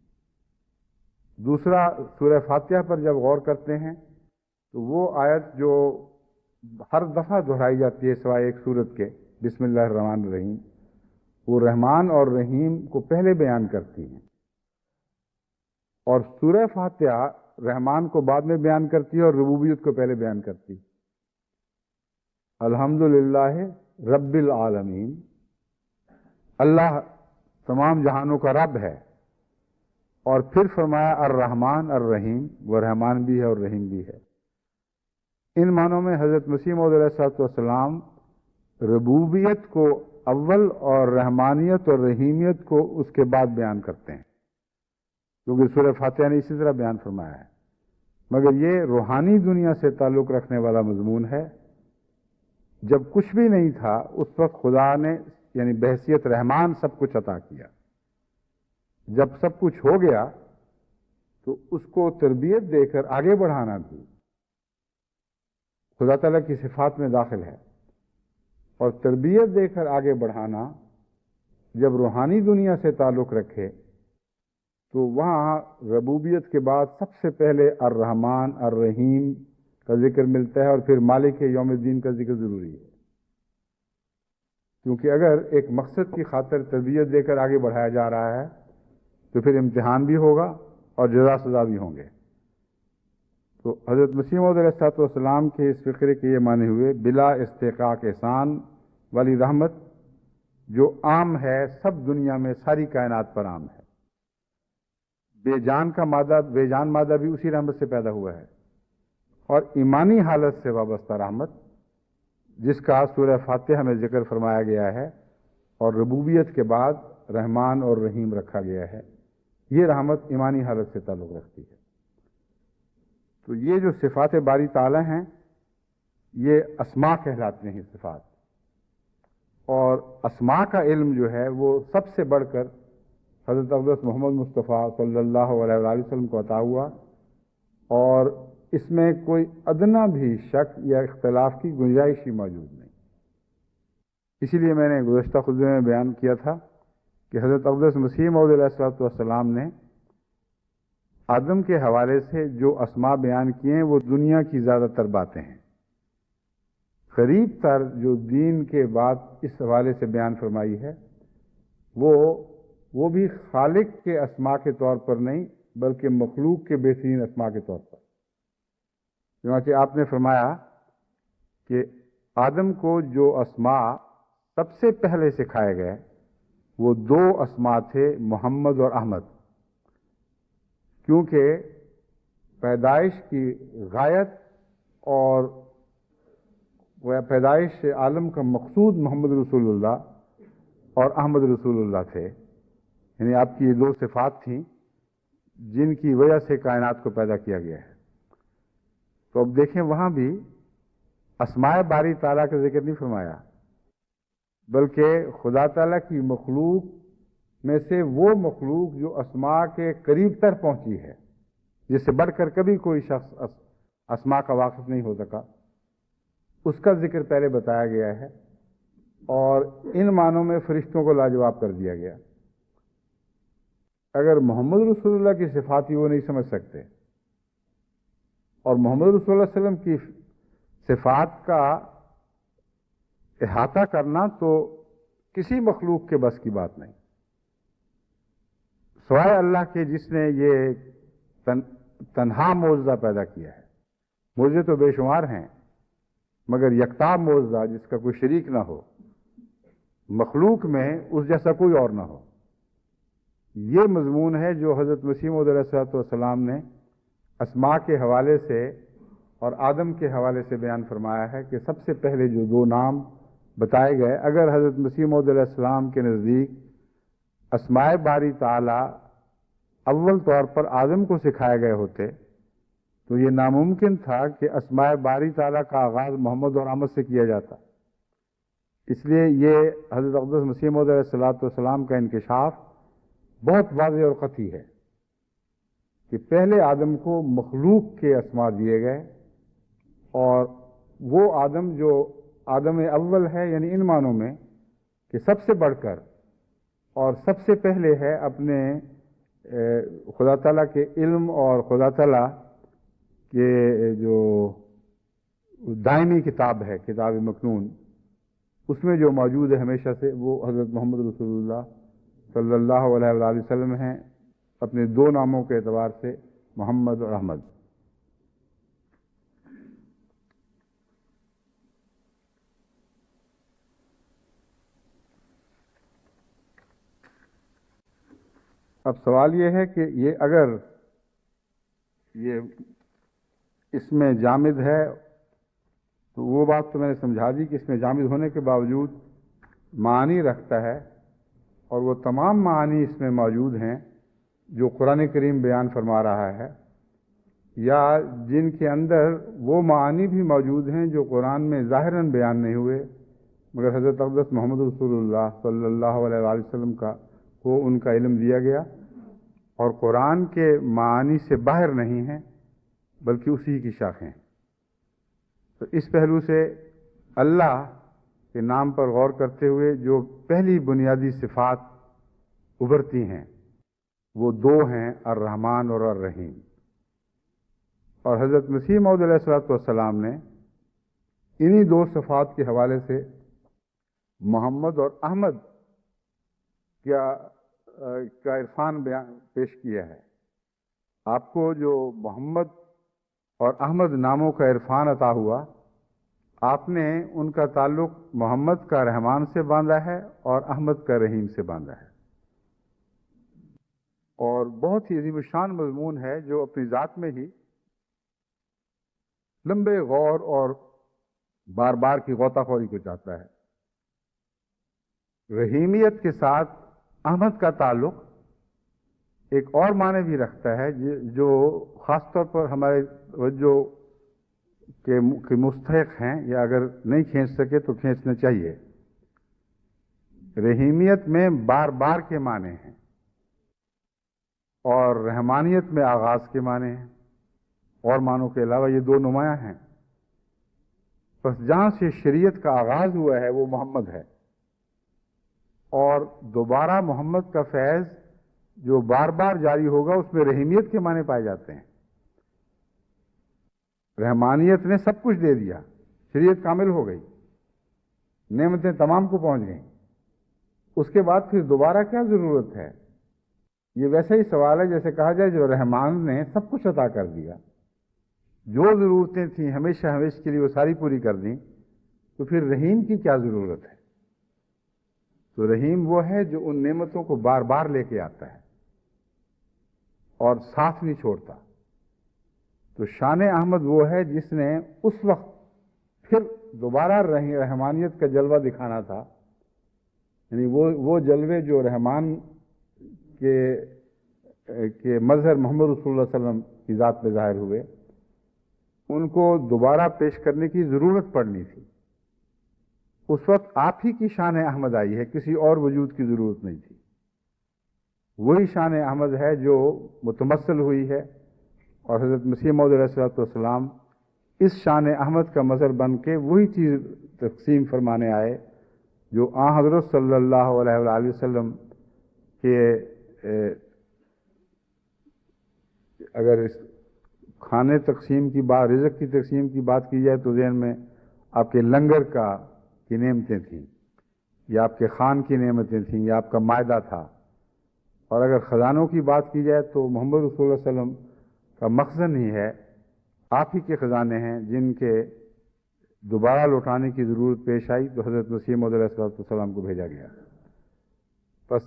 Speaker 3: دوسرا، سورہ فاتحہ پر جب غور کرتے ہیں تو وہ آیت جو ہر دفعہ دہرائی جاتی ہے سوائے ایک سورت کے، بسم اللہ الرحمن الرحیم، وہ رحمان اور رحیم کو پہلے بیان کرتی ہیں، اور سورہ فاتحہ رحمان کو بعد میں بیان کرتی ہے اور ربوبیت کو پہلے بیان کرتی ہے۔ الحمدللہ رب العالمین، اللہ تمام جہانوں کا رب ہے، اور پھر فرمایا الرحمن الرحیم، وہ رحمان بھی ہے اور رحیم بھی ہے۔ ان معنوں میں حضرت مسیح موعود علیہ السلام ربوبیت کو اول اور رحمانیت اور رحیمیت کو اس کے بعد بیان کرتے ہیں، کیونکہ سورہ فاتحہ نے اسی طرح بیان فرمایا ہے۔ مگر یہ روحانی دنیا سے تعلق رکھنے والا مضمون ہے۔ جب کچھ بھی نہیں تھا اس وقت خدا نے یعنی بحیثیت رحمان سب کچھ عطا کیا، جب سب کچھ ہو گیا تو اس کو تربیت دے کر آگے بڑھانا بھی خدا تعالیٰ کی صفات میں داخل ہے، اور تربیت دے کر آگے بڑھانا جب روحانی دنیا سے تعلق رکھے تو وہاں ربوبیت کے بعد سب سے پہلے الرحمن الرحیم کا ذکر ملتا ہے، اور پھر مالک یوم الدین کا ذکر ضروری ہے۔ کیونکہ اگر ایک مقصد کی خاطر تربیت دے کر آگے بڑھایا جا رہا ہے تو پھر امتحان بھی ہوگا اور جزا سزا بھی ہوں گے۔ تو حضرت مسیح موعود علیہ الصلوۃ والسلام کے اس فقرے کے یہ معنی ہوئے بلا استحقاق احسان والی رحمت، جو عام ہے سب دنیا میں، ساری کائنات پر عام ہے۔ بے جان کا مادہ، بے جان مادہ بھی اسی رحمت سے پیدا ہوا ہے، اور ایمانی حالت سے وابستہ رحمت جس کا سورہ فاتحہ میں ذکر فرمایا گیا ہے، اور ربوبیت کے بعد رحمان اور رحیم رکھا گیا ہے، یہ رحمت ایمانی حالت سے تعلق رکھتی ہے۔ تو یہ جو صفات باری تعالی ہیں یہ اسماء کہلاتے ہیں صفات، اور اسماء کا علم جو ہے وہ سب سے بڑھ کر حضرت اقدس محمد مصطفیٰ صلی اللہ علیہ وآلہ وسلم کو عطا ہوا، اور اس میں کوئی ادنا بھی شک یا اختلاف کی گنجائش ہی موجود نہیں۔ اسی لیے میں نے گزشتہ خطبے میں بیان کیا تھا کہ حضرت اقدس مسیح موعود علیہ الصلوۃ والسلام نے آدم کے حوالے سے جو اسماء بیان کیے ہیں وہ دنیا کی زیادہ تر باتیں ہیں۔ قریب تر جو دین کے بات اس حوالے سے بیان فرمائی ہے وہ بھی خالق کے اسماء کے طور پر نہیں بلکہ مخلوق کے بہترین اسماء کے طور پر۔ چنانچہ آپ نے فرمایا کہ آدم کو جو اسماء سب سے پہلے سکھائے گئے وہ دو اسماء تھے، محمد اور احمد، کیونکہ پیدائش کی غایت اور پیدائش عالم کا مقصود محمد رسول اللہ اور احمد رسول اللہ تھے، یعنی آپ کی یہ دو صفات تھیں جن کی وجہ سے کائنات کو پیدا کیا گیا ہے۔ تو اب دیکھیں وہاں بھی اسماء باری تعالیٰ کا ذکر نہیں فرمایا، بلکہ خدا تعالیٰ کی مخلوق میں سے وہ مخلوق جو اسماء کے قریب تر پہنچی ہے، جس سے بڑھ کر کبھی کوئی شخص اسماء کا واقف نہیں ہو سکا، اس کا ذکر پہلے بتایا گیا ہے، اور ان معنوں میں فرشتوں کو لاجواب کر دیا گیا۔ اگر محمد رسول اللہ کی صفات ہی وہ نہیں سمجھ سکتے، اور محمد رسول اللہ علیہ وسلم کی صفات کا احاطہ کرنا تو کسی مخلوق کے بس کی بات نہیں، سوائے اللہ کے جس نے یہ تنہا معجزہ پیدا کیا ہے۔ معجزے تو بے شمار ہیں، مگر یکتا معجزہ جس کا کوئی شریک نہ ہو، مخلوق میں اس جیسا کوئی اور نہ ہو، یہ مضمون ہے جو حضرت مسیح موعود علیہ الصلوۃ والسلام نے اسماء کے حوالے سے اور آدم کے حوالے سے بیان فرمایا ہے کہ سب سے پہلے جو دو نام بتائے گئے، اگر حضرت مسیح موعود علیہ السلام کے نزدیک اسماء باری تعالی اول طور پر آدم کو سکھائے گئے ہوتے تو یہ ناممکن تھا کہ اسماء باری تعالیٰ کا آغاز محمد اور احمد سے کیا جاتا۔ اس لیے یہ حضرت اقدس مسیح موعود علیہ الصلوۃ والسلام کا انکشاف بہت واضح اور قطعی ہے کہ پہلے آدم کو مخلوق کے اسماء دیے گئے، اور وہ آدم جو آدم اول ہے، یعنی ان معنوں میں کہ سب سے بڑھ کر اور سب سے پہلے ہے اپنے خدا تعالیٰ کے علم اور خدا تعالیٰ کہ جو دائمی کتاب ہے، کتاب مکنون، اس میں جو موجود ہے ہمیشہ سے، وہ حضرت محمد رسول اللہ صلی اللہ علیہ وآلہ وسلم ہیں، اپنے دو ناموں کے اعتبار سے محمد اور احمد۔ اب سوال یہ ہے کہ یہ اگر یہ اس میں جامد ہے تو وہ بات تو میں نے سمجھا دی کہ اس میں جامد ہونے کے باوجود معانی رکھتا ہے، اور وہ تمام معانی اس میں موجود ہیں جو قرآن کریم بیان فرما رہا ہے، یا جن کے اندر وہ معانی بھی موجود ہیں جو قرآن میں ظاہراً بیان نہیں ہوئے، مگر حضرت اقدس محمد رسول اللہ صلی اللہ علیہ وآلہ وسلم کو ان کا علم دیا گیا، اور قرآن کے معانی سے باہر نہیں ہیں بلکہ اسی کی شاخیں۔ تو اس پہلو سے اللہ کے نام پر غور کرتے ہوئے جو پہلی بنیادی صفات ابھرتی ہیں وہ دو ہیں، الرحمن اور الرحیم، اور حضرت مسیح موعود علیہ الصلوۃ والسلام نے انہی دو صفات کے حوالے سے محمد اور احمد کا عرفان پیش کیا ہے. آپ کو جو محمد اور احمد ناموں کا عرفان عطا ہوا، آپ نے ان کا تعلق محمد کا رحمان سے باندھا ہے اور احمد کا رحیم سے باندھا ہے. اور بہت ہی عظیم الشان مضمون ہے جو اپنی ذات میں ہی لمبے غور اور بار بار کی غوطہ خوری کو چاہتا ہے. رحیمیت کے ساتھ احمد کا تعلق ایک اور معنی بھی رکھتا ہے جو خاص طور پر ہمارے توجہ کے مستحق ہیں، یا اگر نہیں کھینچ سکے تو کھینچنا چاہیے. رحیمیت میں بار بار کے معنی ہیں اور رحمانیت میں آغاز کے معنی ہیں، اور معنوں کے علاوہ یہ دو نمایاں ہیں. بس جہاں سے شریعت کا آغاز ہوا ہے وہ محمد ہے، اور دوبارہ محمد کا فیض جو بار بار جاری ہوگا اس میں رحیمیت کے معنی پائے جاتے ہیں. رحمانیت نے سب کچھ دے دیا، شریعت کامل ہو گئی، نعمتیں تمام کو پہنچ گئیں، اس کے بعد پھر دوبارہ کیا ضرورت ہے؟ یہ ویسا ہی سوال ہے جیسے کہا جائے جو رحمان نے سب کچھ عطا کر دیا، جو ضرورتیں تھیں ہمیشہ کے لیے وہ ساری پوری کر دیں، تو پھر رحیم کی کیا ضرورت ہے؟ تو رحیم وہ ہے جو ان نعمتوں کو بار بار لے کے آتا ہے اور ساتھ نہیں چھوڑتا. تو شان احمد وہ ہے جس نے اس وقت پھر دوبارہ رحمانیت کا جلوہ دکھانا تھا، یعنی وہ جلوے جو رحمان کے مظہر محمد رسول اللہ صلی اللہ علیہ وسلم کی ذات میں ظاہر ہوئے، ان کو دوبارہ پیش کرنے کی ضرورت پڑنی تھی. اس وقت آپ ہی کی شان احمد آئی ہے، کسی اور وجود کی ضرورت نہیں تھی. وہی شان احمد ہے جو متمثل ہوئی ہے، اور حضرت مسیح موعود علیہ السلام اس شان احمد کا مظہر بن کے وہی چیز تقسیم فرمانے آئے جو حضرت صلی اللہ علیہ وآلہ وسلم کے اگر اس کھانے تقسیم کی بات، رزق کی تقسیم کی بات کی جائے تو ذہن میں آپ کے لنگر کی نعمتیں تھیں، یا آپ کے خان کی نعمتیں تھیں، یا آپ کا مائدہ تھا. اور اگر خزانوں کی بات کی جائے تو محمد رسول اللہ علیہ وسلم کا مخزن ہی ہے، آپ ہی کے خزانے ہیں جن کے دوبارہ لوٹانے کی ضرورت پیش آئی تو حضرت مسیح موعود علیہ السلام کو بھیجا گیا. بس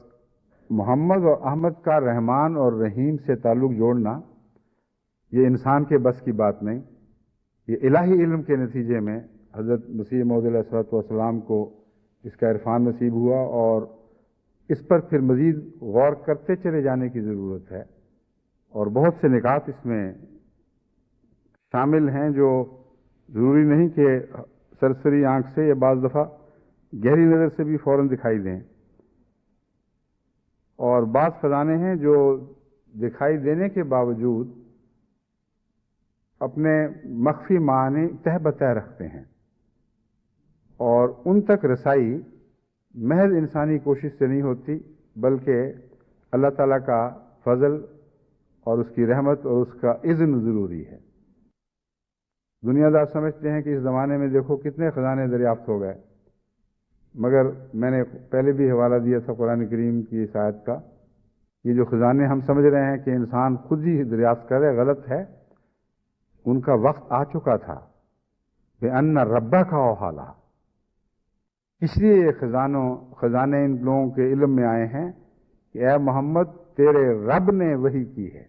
Speaker 3: محمد اور احمد کا رحمان اور رحیم سے تعلق جوڑنا یہ انسان کے بس کی بات نہیں. یہ الہی علم کے نتیجے میں حضرت مسیح موعود علیہ السلام کو اس کا عرفان نصیب ہوا، اور اس پر پھر مزید غور کرتے چلے جانے کی ضرورت ہے. اور بہت سے نکات اس میں شامل ہیں جو ضروری نہیں کہ سرسری آنکھ سے یا بعض دفعہ گہری نظر سے بھی فوراً دکھائی دیں، اور بعض خزانے ہیں جو دکھائی دینے کے باوجود اپنے مخفی معنی تہ بتہ رکھتے ہیں، اور ان تک رسائی محض انسانی کوشش سے نہیں ہوتی، بلکہ اللہ تعالیٰ کا فضل اور اس کی رحمت اور اس کا اذن ضروری ہے. دنیا دار سمجھتے ہیں کہ اس زمانے میں دیکھو کتنے خزانے دریافت ہو گئے، مگر میں نے پہلے بھی حوالہ دیا تھا قرآن کریم کی اس آیت کا. یہ جو خزانے ہم سمجھ رہے ہیں کہ انسان خود ہی دریافت کرے، غلط ہے. ان کا وقت آ چکا تھا کہ ان ربا کا اوحالہ، اس لیے یہ خزانے ان لوگوں کے علم میں آئے ہیں کہ اے محمد تیرے رب نے وحی کی ہے،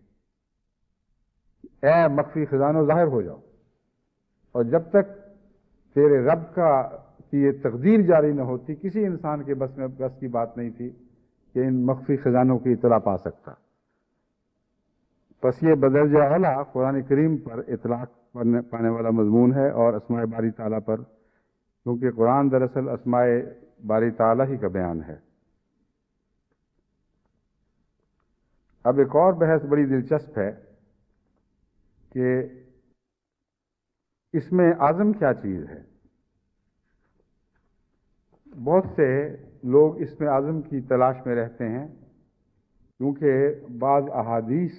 Speaker 3: اے مخفی خزانوں ظاہر ہو جاؤ. اور جب تک تیرے رب کی یہ تقدیر جاری نہ ہوتی، کسی انسان کے بس کی بات نہیں تھی کہ ان مخفی خزانوں کی اطلاع پا سکتا. پس یہ بدرجہ اعلیٰ قرآن کریم پر اطلاق پانے والا مضمون ہے، اور اسماء باری تعالیٰ پر، کیونکہ قرآن دراصل اسماء باری تعالیٰ ہی کا بیان ہے. اب ایک اور بحث بڑی دلچسپ ہے کہ اس میں اعظم کیا چیز ہے. بہت سے لوگ اس میں اعظم کی تلاش میں رہتے ہیں، کیونکہ بعض احادیث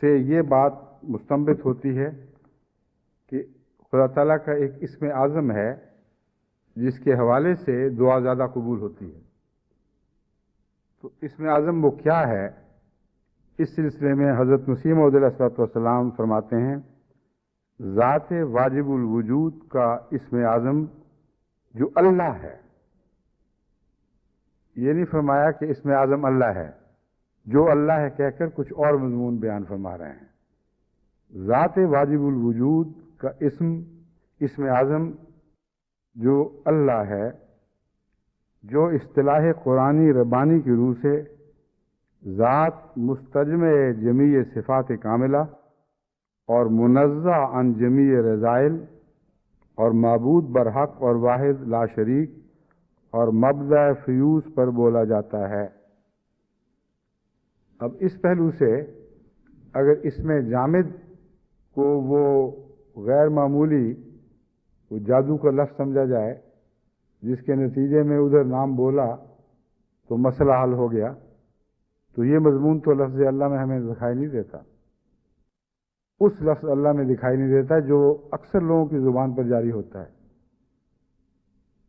Speaker 3: سے یہ بات مستنبط ہوتی ہے کہ خدا تعالیٰ کا ایک اسم اعظم ہے جس کے حوالے سے دعا زیادہ قبول ہوتی ہے۔ تو اسم اعظم وہ کیا ہے؟ اس سلسلے میں حضرت مسیح موعود علیہ السلام فرماتے ہیں، ذات واجب الوجود کا اسم اعظم جو اللہ ہے، یہ نہیں فرمایا کہ اسم اعظم اللہ ہے، جو اللہ ہے کہہ کر کچھ اور مضمون بیان فرما رہے ہیں۔ ذات واجب الوجود کا اسم اعظم جو اللہ ہے، جو اصطلاح قرآنی ربانی کی روح سے ذات مستجمع جمیع صفات کاملہ اور منزہ عن جمیع رذائل اور معبود برحق اور واحد لا شریک اور مبدأ فیوز پر بولا جاتا ہے۔ اب اس پہلو سے اگر اس میں جامد کو وہ غیر معمولی وہ جادو کا لفظ سمجھا جائے، جس کے نتیجے میں ادھر نام بولا تو مسئلہ حل ہو گیا، تو یہ مضمون تو لفظ اللہ میں ہمیں دکھائی نہیں دیتا۔ اس لفظ اللہ میں دکھائی نہیں دیتا جو اکثر لوگوں کی زبان پر جاری ہوتا ہے۔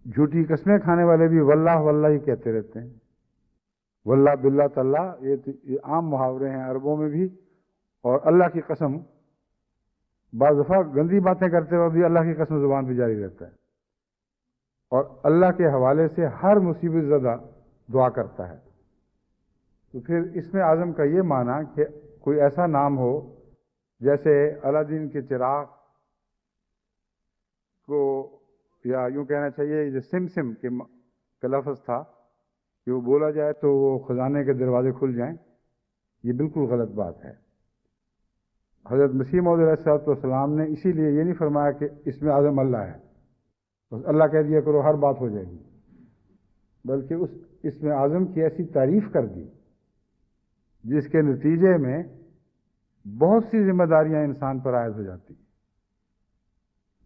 Speaker 3: جھوٹی قسمیں کھانے والے بھی واللہ واللہ ہی کہتے رہتے ہیں، واللہ باللہ تاللہ، یہ عام محاورے ہیں عربوں میں بھی۔ اور اللہ کی قسم، بعض دفعہ گندی باتیں کرتے ہوئے بھی اللہ کی قسم زبان پہ جاری رہتا ہے، اور اللہ کے حوالے سے ہر مصیبت زدہ دعا کرتا ہے۔ تو پھر اسم اعظم کا یہ معنی کہ کوئی ایسا نام ہو جیسے الادین کے چراغ کو، یا یوں کہنا چاہیے جو سم کا لفظ تھا کہ وہ بولا جائے تو وہ خزانے کے دروازے کھل جائیں، یہ بالکل غلط بات ہے۔ حضرت مسیح موعود علیہ السلام نے اسی لیے یہ نہیں فرمایا کہ اسم اعظم اللہ ہے، بس اللہ کہہ دیا کرو ہر بات ہو جائے گی، بلکہ اس اسم اعظم کی ایسی تعریف کر دی جس کے نتیجے میں بہت سی ذمہ داریاں انسان پر عائد ہو جاتی ہیں،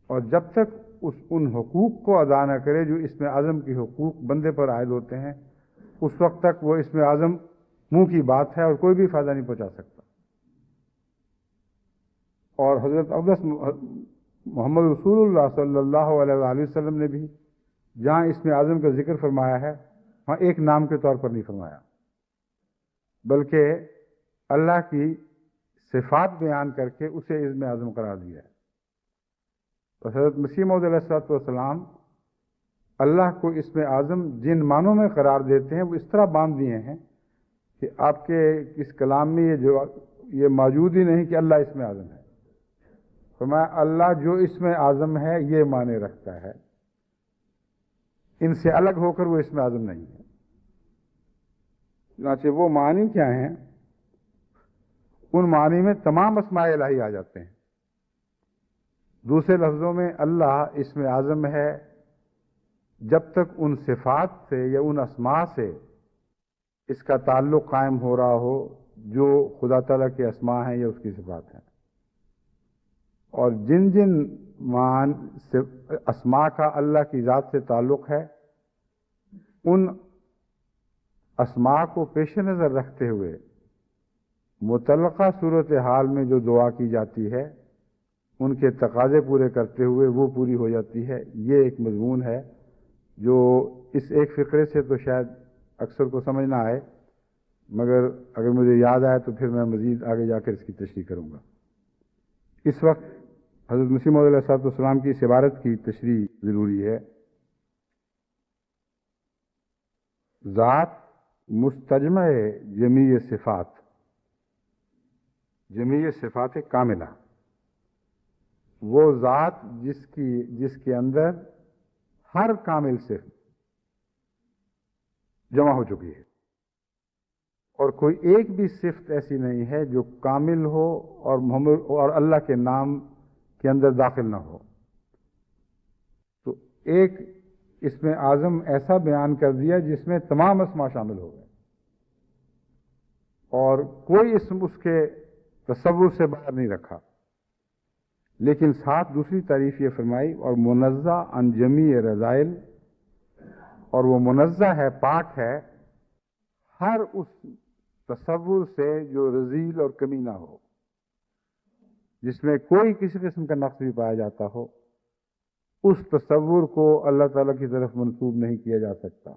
Speaker 3: اور جب تک ان حقوق کو ادا نہ کرے جو اسم اعظم کے حقوق بندے پر عائد ہوتے ہیں، اس وقت تک وہ اسم اعظم منہ کی بات ہے اور کوئی بھی فائدہ نہیں پہنچا سکتا۔ اور حضرت اقدس محمد رسول اللہ صلی اللہ علیہ وآلہ وسلم نے بھی جہاں اسم اعظم کا ذکر فرمایا ہے، وہاں ایک نام کے طور پر نہیں فرمایا، بلکہ اللہ کی صفات بیان کر کے اسے اسم اعظم قرار دیا ہے۔ تو حضرت مسیح موعود علیہ السلام اللہ کو اسم اعظم جن معنوں میں قرار دیتے ہیں وہ اس طرح باندھ دیے ہیں کہ آپ کے اس کلام میں یہ موجود ہی نہیں کہ اللہ اسم اعظم ہے۔ فرمایا اللہ جو اسم اعظم ہے یہ معنی رکھتا ہے، ان سے الگ ہو کر وہ اسم اعظم نہیں ہے۔ چنانچہ وہ معنی کیا ہیں؟ ان معنی میں تمام اسماء الہی آ جاتے ہیں۔ دوسرے لفظوں میں اللہ اسم اعظم ہے جب تک ان صفات سے یا ان اسماء سے اس کا تعلق قائم ہو رہا ہو جو خدا تعالیٰ کے اسماء ہیں یا اس کی صفات ہیں، اور جن اسماء کا اللہ کی ذات سے تعلق ہے، ان اسماء کو پیش نظر رکھتے ہوئے متعلقہ صورتحال میں جو دعا کی جاتی ہے ان کے تقاضے پورے کرتے ہوئے وہ پوری ہو جاتی ہے۔ یہ ایک مضمون ہے جو اس ایک فقرے سے تو شاید اکثر کو سمجھ نہ آئے، مگر اگر مجھے یاد آئے تو پھر میں مزید آگے جا کر اس کی تشریح کروں گا۔ اس وقت حضرت مسیح موعود علیہ السلام کی اس عبارت کی تشریح ضروری ہے۔ ذات مستجمع جمیع صفات کاملہ، وہ ذات جس کے اندر ہر کامل صفت جمع ہو چکی ہے، اور کوئی ایک بھی صفت ایسی نہیں ہے جو کامل ہو اور اللہ کے نام کے اندر داخل نہ ہو۔ تو ایک اسم اعظم ایسا بیان کر دیا جس میں تمام اسماء شامل ہو گئے، اور کوئی اسم اس کے تصور سے باہر نہیں رکھا، لیکن ساتھ دوسری تعریف یہ فرمائی اور منزہ عن جمیع رذائل، اور وہ منزہ ہے، پاک ہے ہر اس تصور سے جو رذیل اور کمی نہ ہو، جس میں کوئی کسی قسم کا نقص بھی پایا جاتا ہو، اس تصور کو اللہ تعالیٰ کی طرف منسوب نہیں کیا جا سکتا.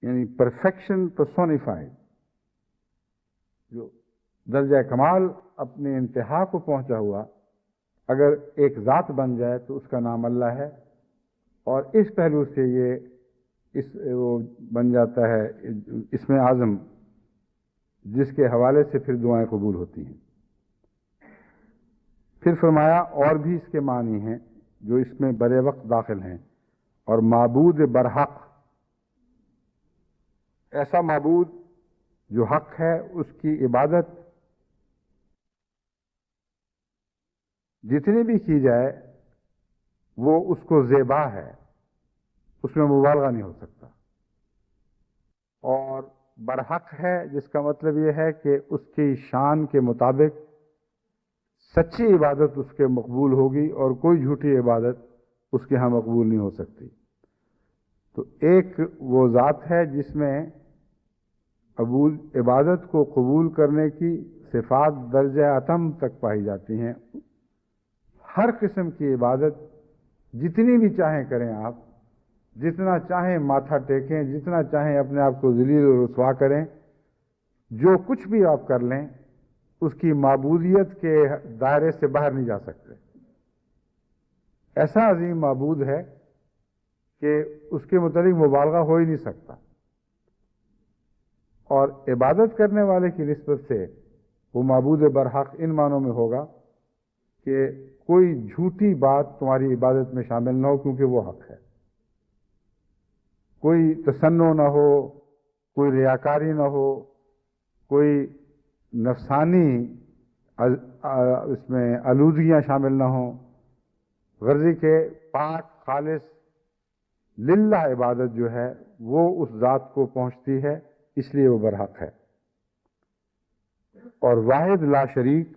Speaker 3: یعنی پرفیکشن پرسونیفائڈ، جو درجہ کمال اپنے انتہا کو پہنچا ہوا اگر ایک ذات بن جائے تو اس کا نام اللہ ہے. اور اس پہلو سے وہ بن جاتا ہے اسم اعظم، جس کے حوالے سے پھر دعائیں قبول ہوتی ہیں. پھر فرمایا اور بھی اس کے معنی ہیں جو اس میں برے وقت داخل ہیں. اور معبود برحق، ایسا معبود جو حق ہے، اس کی عبادت جتنی بھی کی جائے وہ اس کو زیبا ہے، اس میں مبالغہ نہیں ہو سکتا. اور برحق ہے جس کا مطلب یہ ہے کہ اس کی شان کے مطابق سچی عبادت اس کے مقبول ہوگی اور کوئی جھوٹی عبادت اس کے ہاں مقبول نہیں ہو سکتی. تو ایک وہ ذات ہے جس میں عبادت کو قبول کرنے کی صفات درجہ اتم تک پائی جاتی ہیں. ہر قسم کی عبادت جتنی بھی چاہیں کریں آپ، جتنا چاہیں ماتھا ٹیکیں، جتنا چاہیں اپنے آپ کو ذلیل و رسوا کریں، جو کچھ بھی آپ کر لیں اس کی معبودیت کے دائرے سے باہر نہیں جا سکتے. ایسا عظیم معبود ہے کہ اس کے متعلق مبالغہ ہو ہی نہیں سکتا. اور عبادت کرنے والے کی نسبت سے وہ معبود برحق ان معنوں میں ہوگا کہ کوئی جھوٹی بات تمہاری عبادت میں شامل نہ ہو، کیونکہ وہ حق ہے. کوئی تصنع نہ ہو، کوئی ریاکاری نہ ہو، کوئی نفسانی اس میں آلودگیاں شامل نہ ہوں. غرضی کے پاک خالص للہ عبادت جو ہے وہ اس ذات کو پہنچتی ہے، اس لیے وہ برحق ہے. اور واحد لا شریک،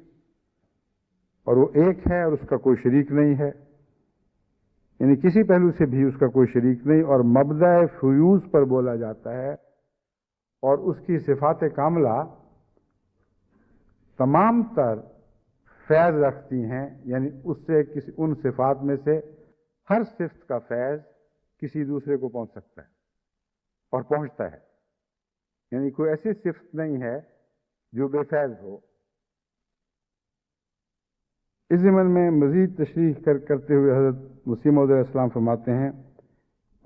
Speaker 3: اور وہ ایک ہے اور اس کا کوئی شریک نہیں ہے، یعنی کسی پہلو سے بھی اس کا کوئی شریک نہیں. اور مبدأ فیوز پر بولا جاتا ہے، اور اس کی صفات کاملہ تمام تر فیض رکھتی ہیں. یعنی اس سے ان صفات میں سے ہر صفت کا فیض کسی دوسرے کو پہنچ سکتا ہے اور پہنچتا ہے. یعنی کوئی ایسی صفت نہیں ہے جو بے فیض ہو. اس ضمن میں مزید تشریح کرتے ہوئے حضرت مسیح موعود علیہ السلام فرماتے ہیں،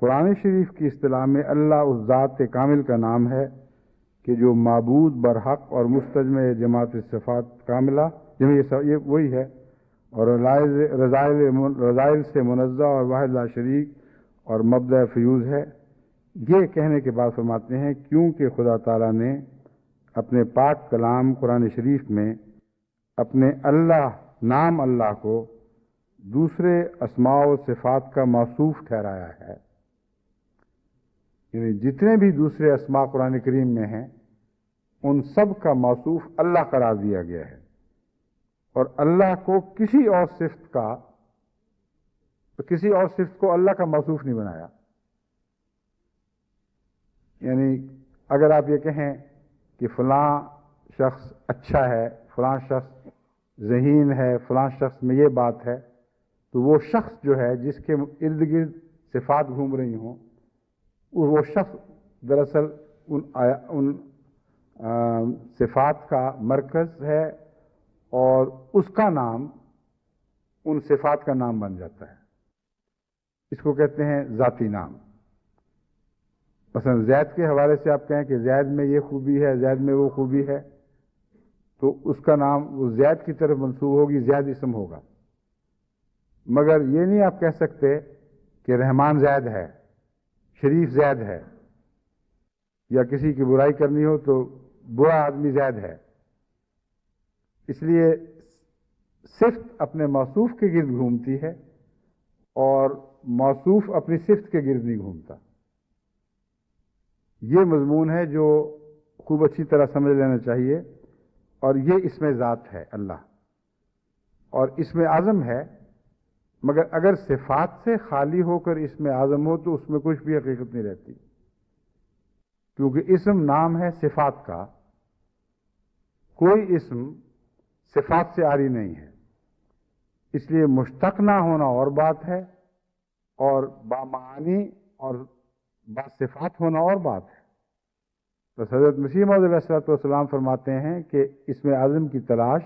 Speaker 3: قرآن شریف کی اصطلاح میں اللہ اس ذات کامل کا نام ہے کہ جو معبود برحق اور مستجمع جماعت صفات کاملہ، یہ وہی ہے، اور رذائل سے منزہ اور واحد لا شریک اور مبدأ فیوز ہے. یہ کہنے کے بعد فرماتے ہیں کیونکہ خدا تعالیٰ نے اپنے پاک کلام قرآن شریف میں اپنے نام اللہ کو دوسرے اسماء و صفات کا موصوف ٹھہرایا ہے. یعنی جتنے بھی دوسرے اسماء قرآن کریم میں ہیں ان سب کا موصوف اللہ قرار دیا گیا ہے، اور اللہ کو کسی اور صفت کو اللہ کا موصوف نہیں بنایا. یعنی اگر آپ یہ کہیں کہ فلاں شخص اچھا ہے، فلاں شخص ذہین ہے، فلاں شخص میں یہ بات ہے، تو وہ شخص جو ہے جس کے ارد گرد صفات گھوم رہی ہوں، وہ شخص دراصل ان صفات کا مرکز ہے، اور اس کا نام ان صفات کا نام بن جاتا ہے. اس کو کہتے ہیں ذاتی نام. مثلا زید کے حوالے سے آپ کہیں کہ زید میں یہ خوبی ہے، زید میں وہ خوبی ہے، تو اس کا نام وہ زید کی طرف منسوب ہوگی، زید اسم ہوگا. مگر یہ نہیں آپ کہہ سکتے کہ رحمان زید ہے، شریف زید ہے، یا کسی کی برائی کرنی ہو تو برا آدمی زید ہے. اس لیے صفت اپنے موصوف کے گرد گھومتی ہے اور موصوف اپنی صفت کے گرد نہیں گھومتا. یہ مضمون ہے جو خوب اچھی طرح سمجھ لینا چاہیے. اور یہ اسم ذات ہے اللہ، اور اسم اعظم ہے، مگر اگر صفات سے خالی ہو کر اسم اعظم ہو تو اس میں کچھ بھی حقیقت نہیں رہتی، کیونکہ اسم نام ہے صفات کا. کوئی اسم صفات سے عاری نہیں ہے، اس لیے مشتق نہ ہونا اور بات ہے اور بامعانی اور باصفات ہونا اور بات ہے. تو حضرت مسیح موعود علیہ الصلوۃ والسلام فرماتے ہیں کہ اسم اعظم کی تلاش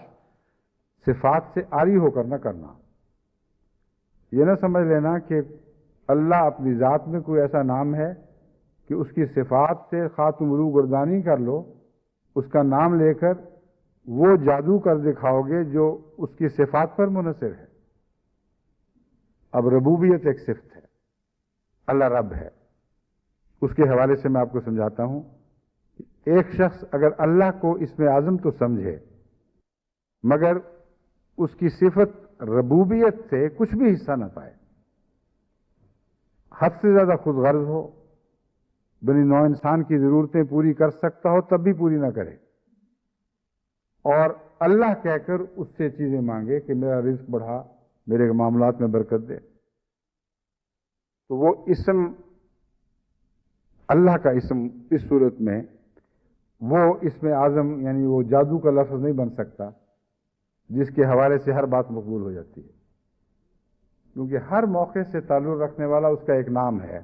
Speaker 3: صفات سے عاری ہو کر نہ کرنا. یہ نہ سمجھ لینا کہ اللہ اپنی ذات میں کوئی ایسا نام ہے کہ اس کی صفات سے خواہ تم روح گردانی کر لو، اس کا نام لے کر وہ جادو کر دکھاؤ گے جو اس کی صفات پر منحصر ہے. اب ربوبیت ایک صفت ہے، اللہ رب ہے. اس کے حوالے سے میں آپ کو سمجھاتا ہوں. ایک شخص اگر اللہ کو اسم اعظم تو سمجھے مگر اس کی صفت ربوبیت سے کچھ بھی حصہ نہ پائے، حد سے زیادہ خود غرض ہو، بنی نوع انسان کی ضرورتیں پوری کر سکتا ہو تب بھی پوری نہ کرے، اور اللہ کہہ کر اس سے چیزیں مانگے کہ میرا رزق بڑھا، میرے معاملات میں برکت دے، تو وہ اسم اللہ کا اسم اس صورت میں وہ اسم اعظم یعنی وہ جادو کا لفظ نہیں بن سکتا جس کے حوالے سے ہر بات مقبول ہو جاتی ہے. کیونکہ ہر موقع سے تعلق رکھنے والا اس کا ایک نام ہے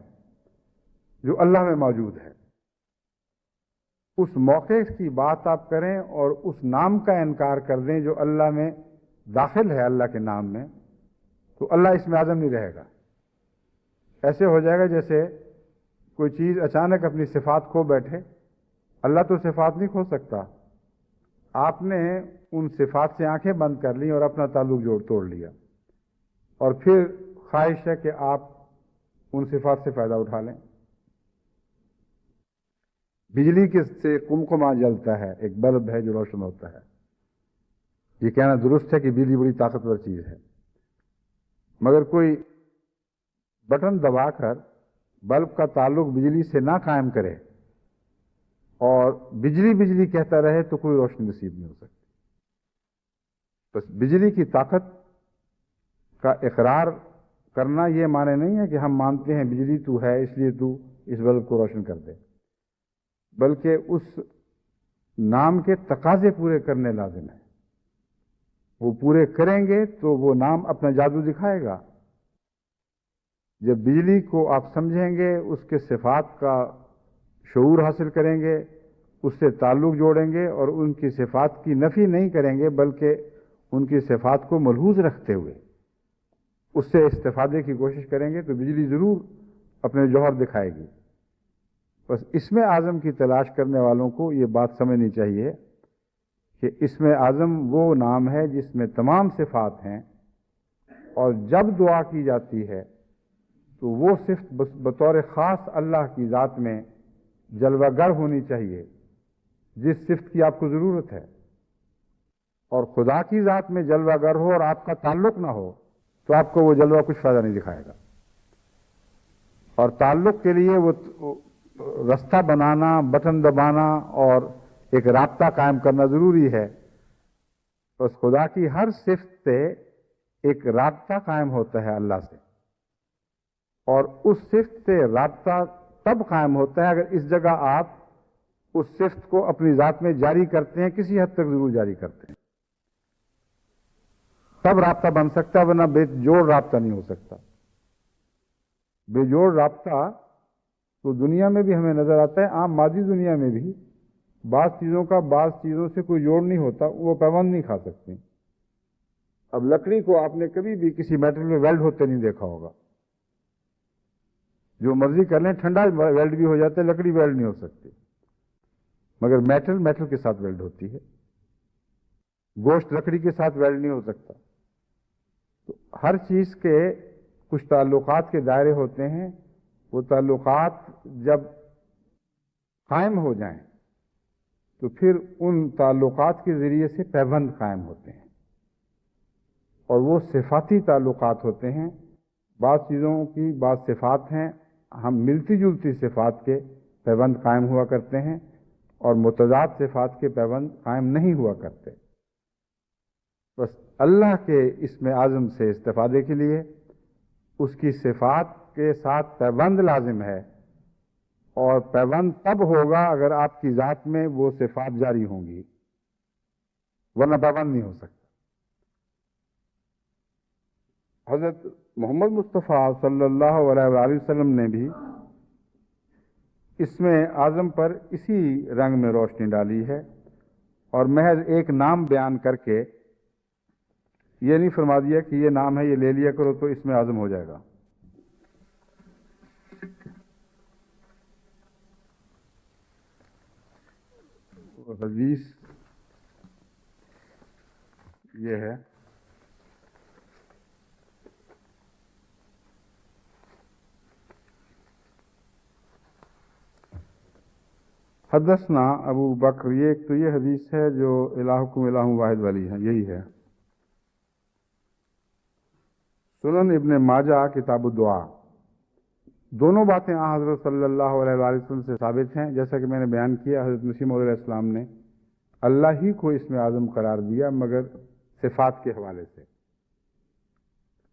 Speaker 3: جو اللہ میں موجود ہے. اس موقع کی بات آپ کریں اور اس نام کا انکار کر دیں جو اللہ میں داخل ہے، اللہ کے نام میں، تو اللہ اسم اعظم نہیں رہے گا. ایسے ہو جائے گا جیسے کوئی چیز اچانک اپنی صفات کھو بیٹھے. اللہ تو صفات نہیں کھو سکتا، آپ نے ان صفات سے آنکھیں بند کر لی اور اپنا تعلق توڑ لیا، اور پھر خواہش ہے کہ آپ ان صفات سے فائدہ اٹھا لیں. بجلی کے سے کمکما جلتا ہے، ایک بلب ہے جو روشن ہوتا ہے. یہ کہنا درست ہے کہ بجلی بڑی طاقتور چیز ہے، مگر کوئی بٹن دبا کر بلب کا تعلق بجلی سے نہ قائم کرے اور بجلی بجلی کہتا رہے تو کوئی روشنی نصیب نہیں ہو سکتی. بس بجلی کی طاقت کا اقرار کرنا یہ معنی نہیں ہے کہ ہم مانتے ہیں بجلی تو ہے اس لیے تو اس بلب کو روشن کر دے، بلکہ اس نام کے تقاضے پورے کرنے لازم ہے. وہ پورے کریں گے تو وہ نام اپنا جادو دکھائے گا. جب بجلی کو آپ سمجھیں گے، اس کے صفات کا شعور حاصل کریں گے، اس سے تعلق جوڑیں گے اور ان کی صفات کی نفی نہیں کریں گے بلکہ ان کی صفات کو ملحوظ رکھتے ہوئے اس سے استفادے کی کوشش کریں گے تو بجلی ضرور اپنے جوہر دکھائے گی. بس اسم اعظم کی تلاش کرنے والوں کو یہ بات سمجھنی چاہیے کہ اسم اعظم وہ نام ہے جس میں تمام صفات ہیں، اور جب دعا کی جاتی ہے تو وہ صفت بطور خاص اللہ کی ذات میں جلوہ گر ہونی چاہیے جس صفت کی آپ کو ضرورت ہے. اور خدا کی ذات میں جلوہ گر ہو اور آپ کا تعلق نہ ہو تو آپ کو وہ جلوہ کچھ فائدہ نہیں دکھائے گا. اور تعلق کے لیے وہ رستہ بنانا، بٹن دبانا اور ایک رابطہ قائم کرنا ضروری ہے. بس خدا کی ہر صفت سے ایک رابطہ قائم ہوتا ہے اللہ سے، اور اس صفت سے رابطہ تب قائم ہوتا ہے اگر اس جگہ آپ اس صفت کو اپنی ذات میں جاری کرتے ہیں، کسی حد تک ضرور جاری کرتے ہیں، تب رابطہ بن سکتا ہے، ورنہ بے جوڑ رابطہ نہیں ہو سکتا. بے جوڑ رابطہ تو دنیا میں بھی ہمیں نظر آتا ہے، عام مادی دنیا میں بھی بعض چیزوں کا بعض چیزوں سے کوئی جوڑ نہیں ہوتا، وہ پیوند نہیں کھا سکتے. اب لکڑی کو آپ نے کبھی بھی کسی میٹل میں ویلڈ ہوتے نہیں دیکھا ہوگا. جو مرضی کر لیں، ٹھنڈا ویلڈ بھی ہو جاتا ہے، لکڑی ویلڈ نہیں ہو سکتی. مگر میٹل کے ساتھ ویلڈ ہوتی ہے، گوشت لکڑی کے ساتھ ویلڈ نہیں ہو سکتا. تو ہر چیز کے کچھ تعلقات کے دائرے ہوتے ہیں، وہ تعلقات جب قائم ہو جائیں تو پھر ان تعلقات کے ذریعے سے پیوند قائم ہوتے ہیں، اور وہ صفاتی تعلقات ہوتے ہیں. بعض چیزوں کی بعض صفات ہیں، ہم ملتی جلتی صفات کے پیوند قائم ہوا کرتے ہیں اور متضاد صفات کے پیوند قائم نہیں ہوا کرتے. بس اللہ کے اسم اعظم سے استفادے کے لیے اس کی صفات کے ساتھ پیوند لازم ہے، اور پیوند تب ہوگا اگر آپ کی ذات میں وہ صفات جاری ہوں گی، ورنہ پیوند نہیں ہو سکتا. حضرت محمد مصطفیٰ صلی اللہ علیہ وآلہ وسلم نے بھی اسم اعظم پر اسی رنگ میں روشنی ڈالی ہے، اور محض ایک نام بیان کر کے یہ نہیں فرما دیا کہ یہ نام ہے، یہ لے لیا کرو تو اسم اعظم ہو جائے گا۔ حدیث یہ ہے، حدثنا ابو بکر، یہ حدیث ہے جو الہکم الہ واحد والی ہے، یہی ہے۔ سنن ابن ماجہ کتاب الدعا، دونوں باتیں حضرت صلی اللہ علیہ وآلہ وسلم سے ثابت ہیں۔ جیسا کہ میں نے بیان کیا، حضرت مسیح موعود علیہ السلام نے اللہ ہی کو اسم اعظم قرار دیا، مگر صفات کے حوالے سے۔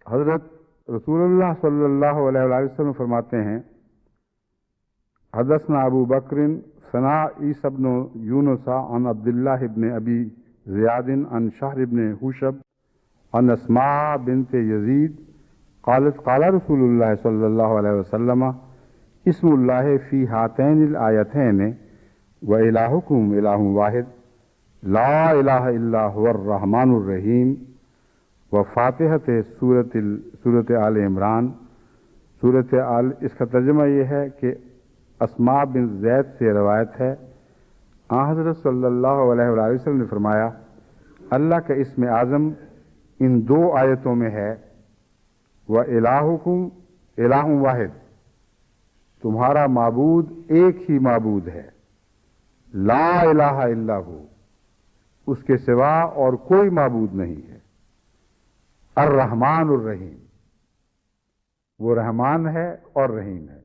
Speaker 3: حضرت رسول اللہ صلی اللہ علیہ وآلہ وسلم فرماتے ہیں، حدثنا ابو بکر ثنا عیسی بن یونس عن عبداللہ ابن ابی زیاد عن شہر ابن حوشب عن اسماء بنت یزید قالت قال رسول اللہ صلی اللہ علیہ وسلم اسم اللہ فی ہاتین الآیتین و الہکم الہ واحد لا الہ الا هو الرحمن الرحیم و فاتحۃ سورۃ آل عمران۔ اس کا ترجمہ یہ ہے کہ اسماء بن زید سے روایت ہے، حضرت صلی اللہ علیہ وآلہ وسلم نے فرمایا، اللہ کا اسم اعظم ان دو آیتوں میں ہے، وَإِلَٰهُكُمْ إِلَٰهٌ واحد، تمہارا معبود ایک ہی معبود ہے، لا الہ الا ہو، اس کے سوا اور کوئی معبود نہیں ہے، الرحمن الرحیم، وہ رحمان ہے اور رحیم ہے۔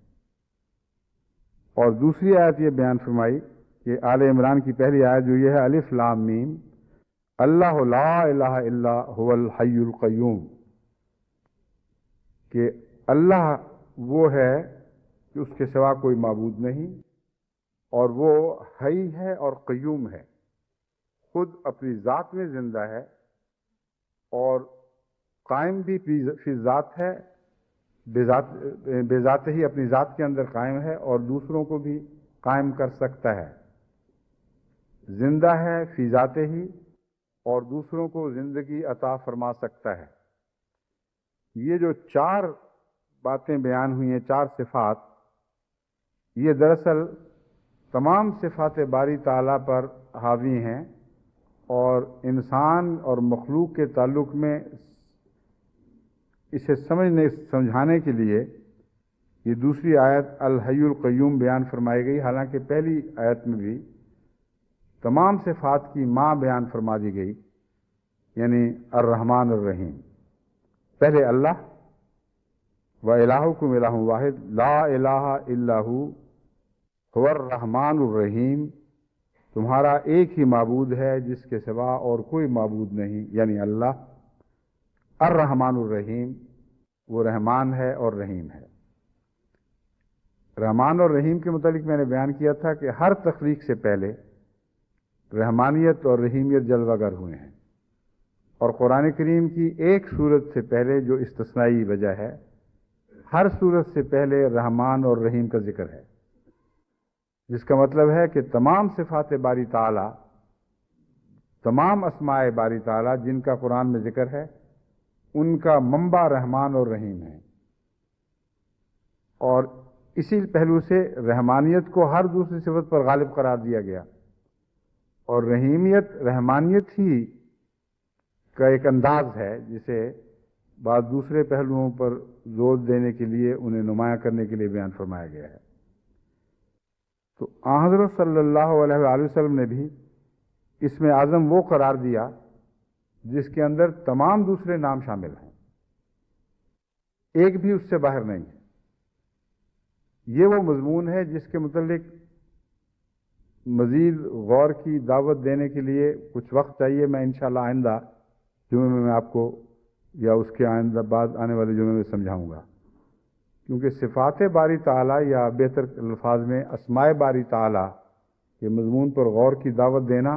Speaker 3: اور دوسری آیت یہ بیان فرمائی کہ آل عمران کی پہلی آیت جو یہ ہے، الف لام میم، اللہ لا الہ الا هو الحی القیوم، کہ اللہ وہ ہے کہ اس کے سوا کوئی معبود نہیں، اور وہ حی ہے اور قیوم ہے، خود اپنی ذات میں زندہ ہے اور قائم بھی فی ذات ہے، بے ذات ہی اپنی ذات کے اندر قائم ہے اور دوسروں کو بھی قائم کر سکتا ہے، زندہ ہے فی ذات ہی اور دوسروں کو زندگی عطا فرما سکتا ہے۔ یہ جو چار باتیں بیان ہوئی ہیں، چار صفات، یہ دراصل تمام صفات باری تعالیٰ پر حاوی ہیں، اور انسان اور مخلوق کے تعلق میں اسے سمجھانے کے لیے یہ دوسری آیت الحی القیوم بیان فرمائی گئی، حالانکہ پہلی آیت میں بھی تمام صفات کی ماں بیان فرما دی گئی، یعنی الرحمن الرحیم۔ پہلے اللہ، وَإِلَٰهُكُمْ إِلَٰهٌ وَاحِدٌ لَا إِلَٰهَ إِلَّا هُوَ الرحمن الرحیم، تمہارا ایک ہی معبود ہے جس کے سوا اور کوئی معبود نہیں، یعنی اللہ، الرحمن الرحیم، وہ رحمان ہے اور رحیم ہے۔ رحمان اور رحیم کے متعلق میں نے بیان کیا تھا کہ ہر تخلیق سے پہلے رحمانیت اور رحیمیت جلوہ گر ہوئے ہیں، اور قرآن کریم کی ایک سورت سے پہلے جو استثنائی وجہ ہے، ہر سورت سے پہلے رحمان اور رحیم کا ذکر ہے، جس کا مطلب ہے کہ تمام صفات باری تعالیٰ، تمام اسماء باری تعالیٰ جن کا قرآن میں ذکر ہے، ان کا منبع رحمان اور رحیم ہے، اور اسی پہلو سے رحمانیت کو ہر دوسری صفت پر غالب قرار دیا گیا، اور رحمانیت ہی کا ایک انداز ہے جسے بعض دوسرے پہلوؤں پر زور دینے کے لیے، انہیں نمایاں کرنے کے لیے بیان فرمایا گیا ہے۔ تو حضرت صلی اللہ علیہ وآلہ وسلم نے بھی اسم اعظم وہ قرار دیا جس کے اندر تمام دوسرے نام شامل ہیں، ایک بھی اس سے باہر نہیں ہے۔ یہ وہ مضمون ہے جس کے متعلق مزید غور کی دعوت دینے کے لیے کچھ وقت چاہیے۔ میں انشاءاللہ آئندہ جمعے میں آپ کو، یا اس کے آئندہ بعد آنے والے جمعے میں سمجھاؤں گا، کیونکہ صفات باری تعالیٰ، یا بہتر الفاظ میں اسماء باری تعالیٰ کے مضمون پر غور کی دعوت دینا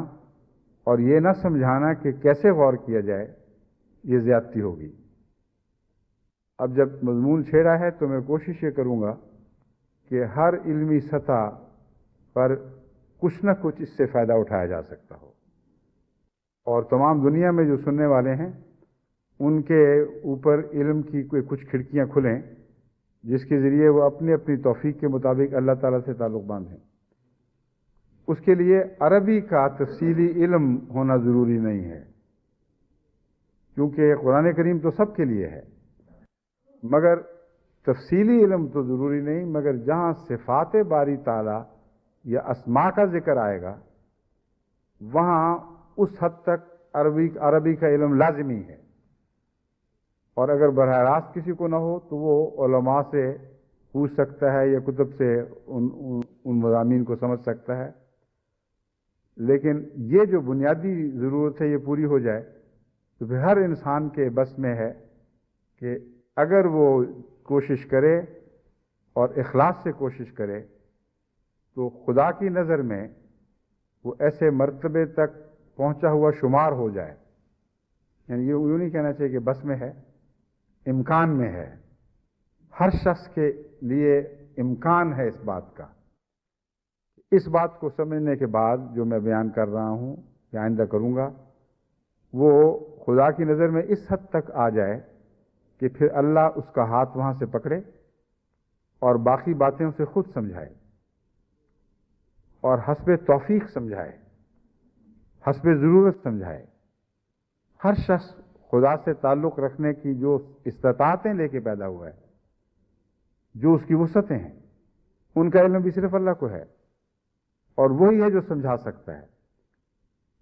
Speaker 3: اور یہ نہ سمجھانا کہ کیسے غور کیا جائے، یہ زیادتی ہوگی۔ اب جب مضمون چھیڑا ہے تو میں کوشش یہ کروں گا کہ ہر علمی سطح پر کچھ نہ کچھ اس سے فائدہ اٹھایا جا سکتا ہو، اور تمام دنیا میں جو سننے والے ہیں ان کے اوپر علم کی کوئی کچھ کھڑکیاں کھلیں جس کے ذریعے وہ اپنی اپنی توفیق کے مطابق اللہ تعالیٰ سے تعلق باندھیں۔ اس کے لیے عربی کا تفصیلی علم ہونا ضروری نہیں ہے، کیونکہ قرآن کریم تو سب کے لیے ہے، مگر تفصیلی علم تو ضروری نہیں، مگر جہاں صفات باری تعالیٰ یا اسماء کا ذکر آئے گا وہاں اس حد تک عربی کا علم لازمی ہے، اور اگر براہ راست کسی کو نہ ہو تو وہ علماء سے پوچھ سکتا ہے یا کتب سے ان مضامین کو سمجھ سکتا ہے، لیکن یہ جو بنیادی ضرورت ہے یہ پوری ہو جائے تو پھر ہر انسان کے بس میں ہے کہ اگر وہ کوشش کرے اور اخلاص سے کوشش کرے تو خدا کی نظر میں وہ ایسے مرتبے تک پہنچا ہوا شمار ہو جائے۔ یعنی یہ یوں نہیں کہنا چاہیے کہ بس میں ہے، امکان میں ہے، ہر شخص کے لیے امکان ہے اس بات کا۔ اس بات کو سمجھنے کے بعد جو میں بیان کر رہا ہوں یا آئندہ کروں گا وہ خدا کی نظر میں اس حد تک آ جائے کہ پھر اللہ اس کا ہاتھ وہاں سے پکڑے اور باقی باتیں اسے خود سمجھائے اور حسب توفیق سمجھائے، حسب ضرورت سمجھائے۔ ہر شخص خدا سے تعلق رکھنے کی جو استطاعتیں لے کے پیدا ہوا ہے، جو اس کی وسعتیں ہیں، ان کا علم بھی صرف اللہ کو ہے، اور وہی ہے جو سمجھا سکتا ہے۔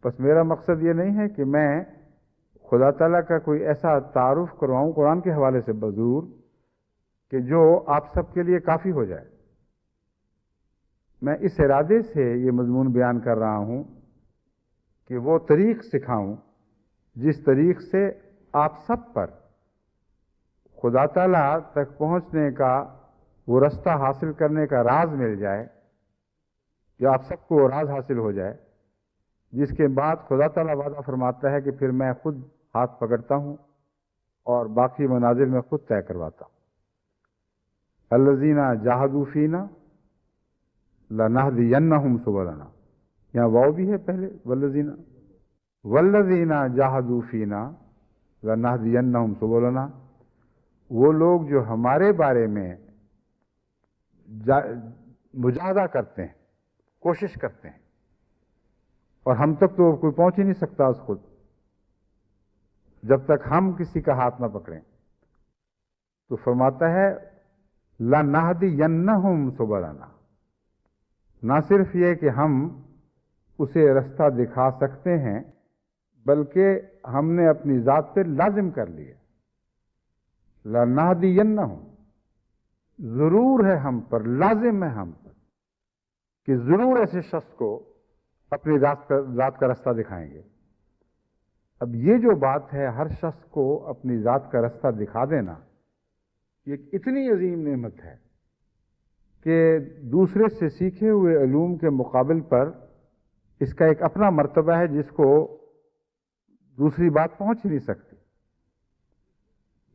Speaker 3: بس میرا مقصد یہ نہیں ہے کہ میں خدا تعالیٰ کا کوئی ایسا تعارف کرواؤں قرآن کے حوالے سے ضرور کہ جو آپ سب کے لیے کافی ہو جائے۔ میں اس ارادے سے یہ مضمون بیان کر رہا ہوں کہ وہ طریق سکھاؤں جس طریق سے آپ سب پر خدا تعالیٰ تک پہنچنے کا وہ رستہ حاصل کرنے کا راز مل جائے، یا آپ سب کو راز حاصل ہو جائے، جس کے بعد خدا تعالیٰ وعدہ فرماتا ہے کہ پھر میں خود ہاتھ پکڑتا ہوں اور باقی منازل میں خود طے کرواتا ہوں۔ الذین جاہدوا فینا لنہدینہم سبلنا، یہاں واو بھی ہے پہلے، والذین جاہدوا فینا لنہدینہم سبلنا، وہ لوگ جو ہمارے بارے میں مجاہدہ کرتے ہیں، کوشش کرتے ہیں، اور ہم تک تو کوئی پہنچ ہی نہیں سکتا اس خود جب تک ہم کسی کا ہاتھ نہ پکڑیں۔ تو فرماتا ہے لَنَهْدِيَنَّهُمْ سُبُلَنَا، نہ صرف یہ کہ ہم اسے رستہ دکھا سکتے ہیں بلکہ ہم نے اپنی ذات پہ لازم کر لیا۔ لَنَهْدِيَنَّهُمْ، ضرور ہے ہم پر، لازم ہے ہم پر کہ ضرور ایسے شخص کو اپنی ذات کا رستہ دکھائیں گے۔ اب یہ جو بات ہے ہر شخص کو اپنی ذات کا رستہ دکھا دینا، یہ اتنی عظیم نعمت ہے کہ دوسرے سے سیکھے ہوئے علوم کے مقابل پر اس کا ایک اپنا مرتبہ ہے جس کو دوسری بات پہنچ ہی نہیں سکتی۔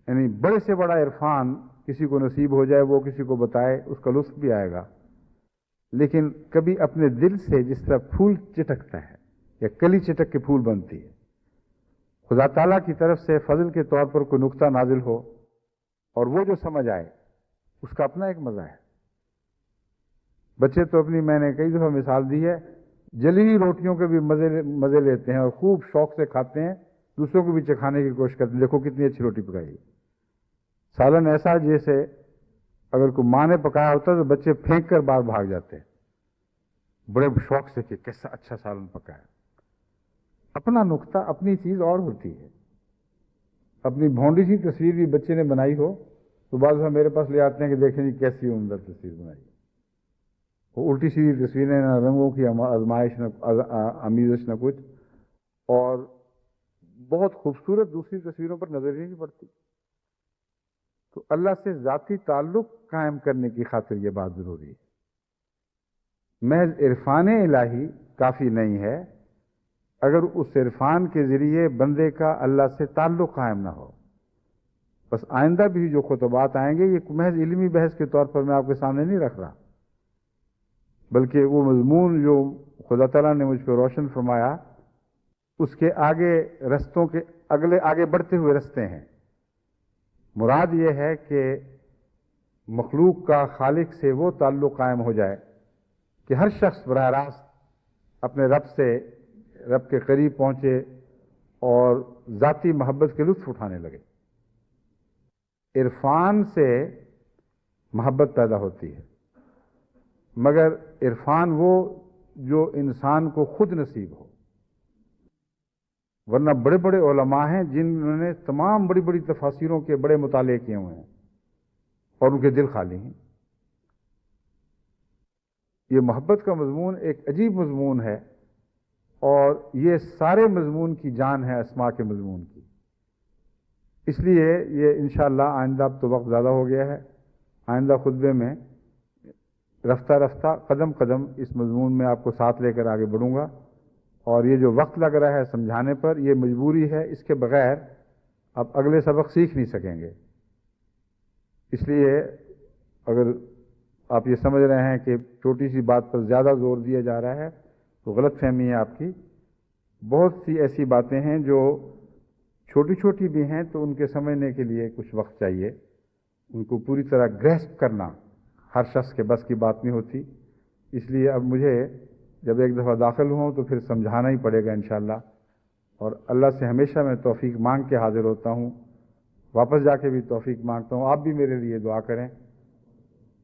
Speaker 3: یعنی بڑے سے بڑا عرفان کسی کو نصیب ہو جائے، وہ کسی کو بتائے، اس کا لطف بھی آئے گا، لیکن کبھی اپنے دل سے جس طرح پھول چٹکتا ہے یا کلی چٹک کے پھول بنتی ہے، خدا تعالیٰ کی طرف سے فضل کے طور پر کوئی نقطہ نازل ہو اور وہ جو سمجھ آئے، اس کا اپنا ایک مزہ ہے۔ بچے تو اپنی، میں نے کئی دفعہ مثال دی ہے، جلی ہوئی روٹیوں کے بھی مزے لیتے ہیں اور خوب شوق سے کھاتے ہیں، دوسروں کو بھی چکھانے کی کوشش کرتے ہیں، دیکھو کتنی اچھی روٹی پکائی ہے۔ سالن ایسا جیسے اگر کوئی ماں نے پکایا ہوتا تو بچے پھینک کر باہر بھاگ جاتے ہیں بڑے شوق سے کہ کیسا اچھا سالن پکایا۔ اپنا نقطہ، اپنی چیز اور ہوتی ہے۔ اپنی بھونڈی سی تصویر بھی بچے نے بنائی ہو تو بعض دفعہ میرے پاس لے آتے ہیں کہ دیکھیں جی کیسی عمدہ تصویر بنائی ہے۔ وہ الٹی سیدھی تصویریں، نہ رنگوں کی آزمائش، نہ آمیزش، نہ کچھ، اور بہت خوبصورت دوسری تصویروں پر نظر ہی نہیں پڑتی۔ تو اللہ سے ذاتی تعلق قائم کرنے کی خاطر یہ بات ضروری ہے۔ محض عرفان الہی کافی نہیں ہے اگر اس عرفان کے ذریعے بندے کا اللہ سے تعلق قائم نہ ہو۔ بس آئندہ بھی جو خطبات آئیں گے یہ محض علمی بحث کے طور پر میں آپ کے سامنے نہیں رکھ رہا، بلکہ وہ مضمون جو خدا تعالیٰ نے مجھ پہ روشن فرمایا اس کے آگے رستوں کے آگے بڑھتے ہوئے رستے ہیں۔ مراد یہ ہے کہ مخلوق کا خالق سے وہ تعلق قائم ہو جائے کہ ہر شخص براہ راست اپنے رب کے قریب پہنچے اور ذاتی محبت کے لطف اٹھانے لگے۔ عرفان سے محبت پیدا ہوتی ہے، مگر عرفان وہ جو انسان کو خود نصیب ہو، ورنہ بڑے بڑے علماء ہیں جنہوں نے تمام بڑی بڑی تفاسیروں کے بڑے مطالعے کیے ہوئے ہیں اور ان کے دل خالی ہیں۔ یہ محبت کا مضمون ایک عجیب مضمون ہے، اور یہ سارے مضمون کی جان ہے اسماء کے مضمون کی۔ اس لیے یہ انشاءاللہ آئندہ، اب تو وقت زیادہ ہو گیا ہے، آئندہ خطبے میں رفتہ رفتہ قدم قدم اس مضمون میں آپ کو ساتھ لے کر آگے بڑھوں گا، اور یہ جو وقت لگ رہا ہے سمجھانے پر یہ مجبوری ہے، اس کے بغیر آپ اگلے سبق سیکھ نہیں سکیں گے۔ اس لیے اگر آپ یہ سمجھ رہے ہیں کہ چھوٹی سی بات پر زیادہ زور دیا جا رہا ہے تو غلط فہمی ہے آپ کی۔ بہت سی ایسی باتیں ہیں جو چھوٹی چھوٹی بھی ہیں تو ان کے سمجھنے کے لیے کچھ وقت چاہیے، ان کو پوری طرح گریسپ کرنا ہر شخص کے بس کی بات نہیں ہوتی۔ اس لیے اب مجھے جب ایک دفعہ داخل ہوں تو پھر سمجھانا ہی پڑے گا انشاءاللہ، اور اللہ سے ہمیشہ میں توفیق مانگ کے حاضر ہوتا ہوں، واپس جا کے بھی توفیق مانگتا ہوں۔ آپ بھی میرے لیے دعا کریں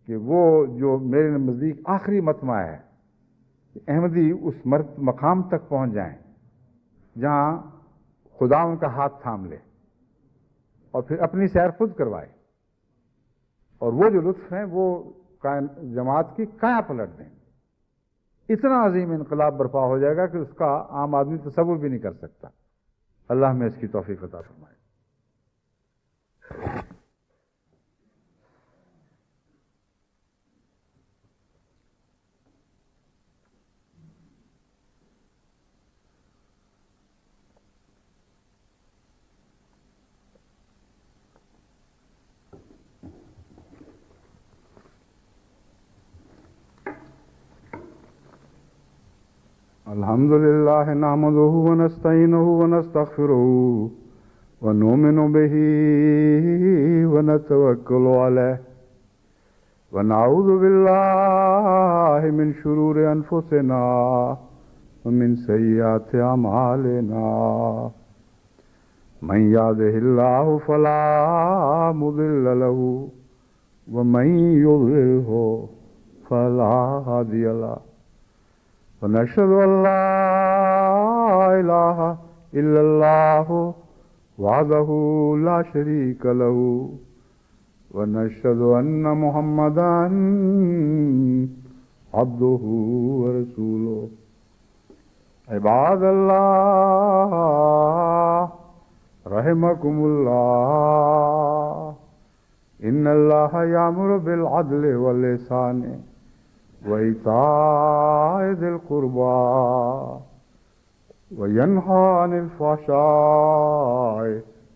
Speaker 3: کہ وہ جو میرے نزدیک آخری مطمع ہے کہ احمدی اس مقام تک پہنچ جائیں جہاں خدا ان کا ہاتھ تھام لے اور پھر اپنی سیر خود کروائے، اور وہ جو لطف ہیں وہ جماعت کی کایا پلٹ دیں۔ اتنا عظیم انقلاب برپا ہو جائے گا کہ اس کا عام آدمی تصور بھی نہیں کر سکتا۔ اللہ ہمیں اس کی توفیق عطا فرمائے۔ الحمد لله نحمده ونستعينه ونستغفره ونؤمن به ونتوكل عليه ونعوذ بالله من شرور أنفسنا ومن سيئات أعمالنا من يهده الله فلا مضل له ومن يضلله فلا هادي له ونشهد أن لا إله إلا الله وحده لا شريك له ونشهد أن محمدا عبده ورسوله عباد الله رحمكم الله إن الله يأمر بالعدل والإحسان وإيتاء ذي القربى وينهى عن الفحشاء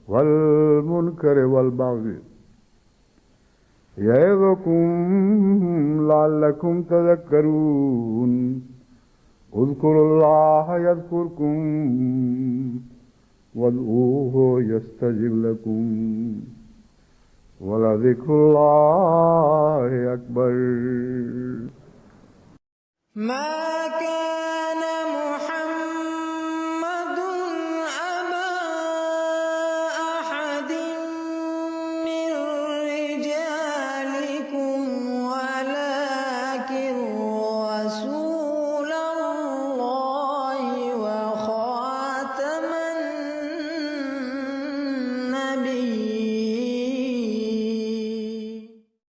Speaker 3: والمنكر والبغي يعظكم لعلكم تذكرون اذكروا الله يذكركم وادعوه يستجب لكم ولذكر الله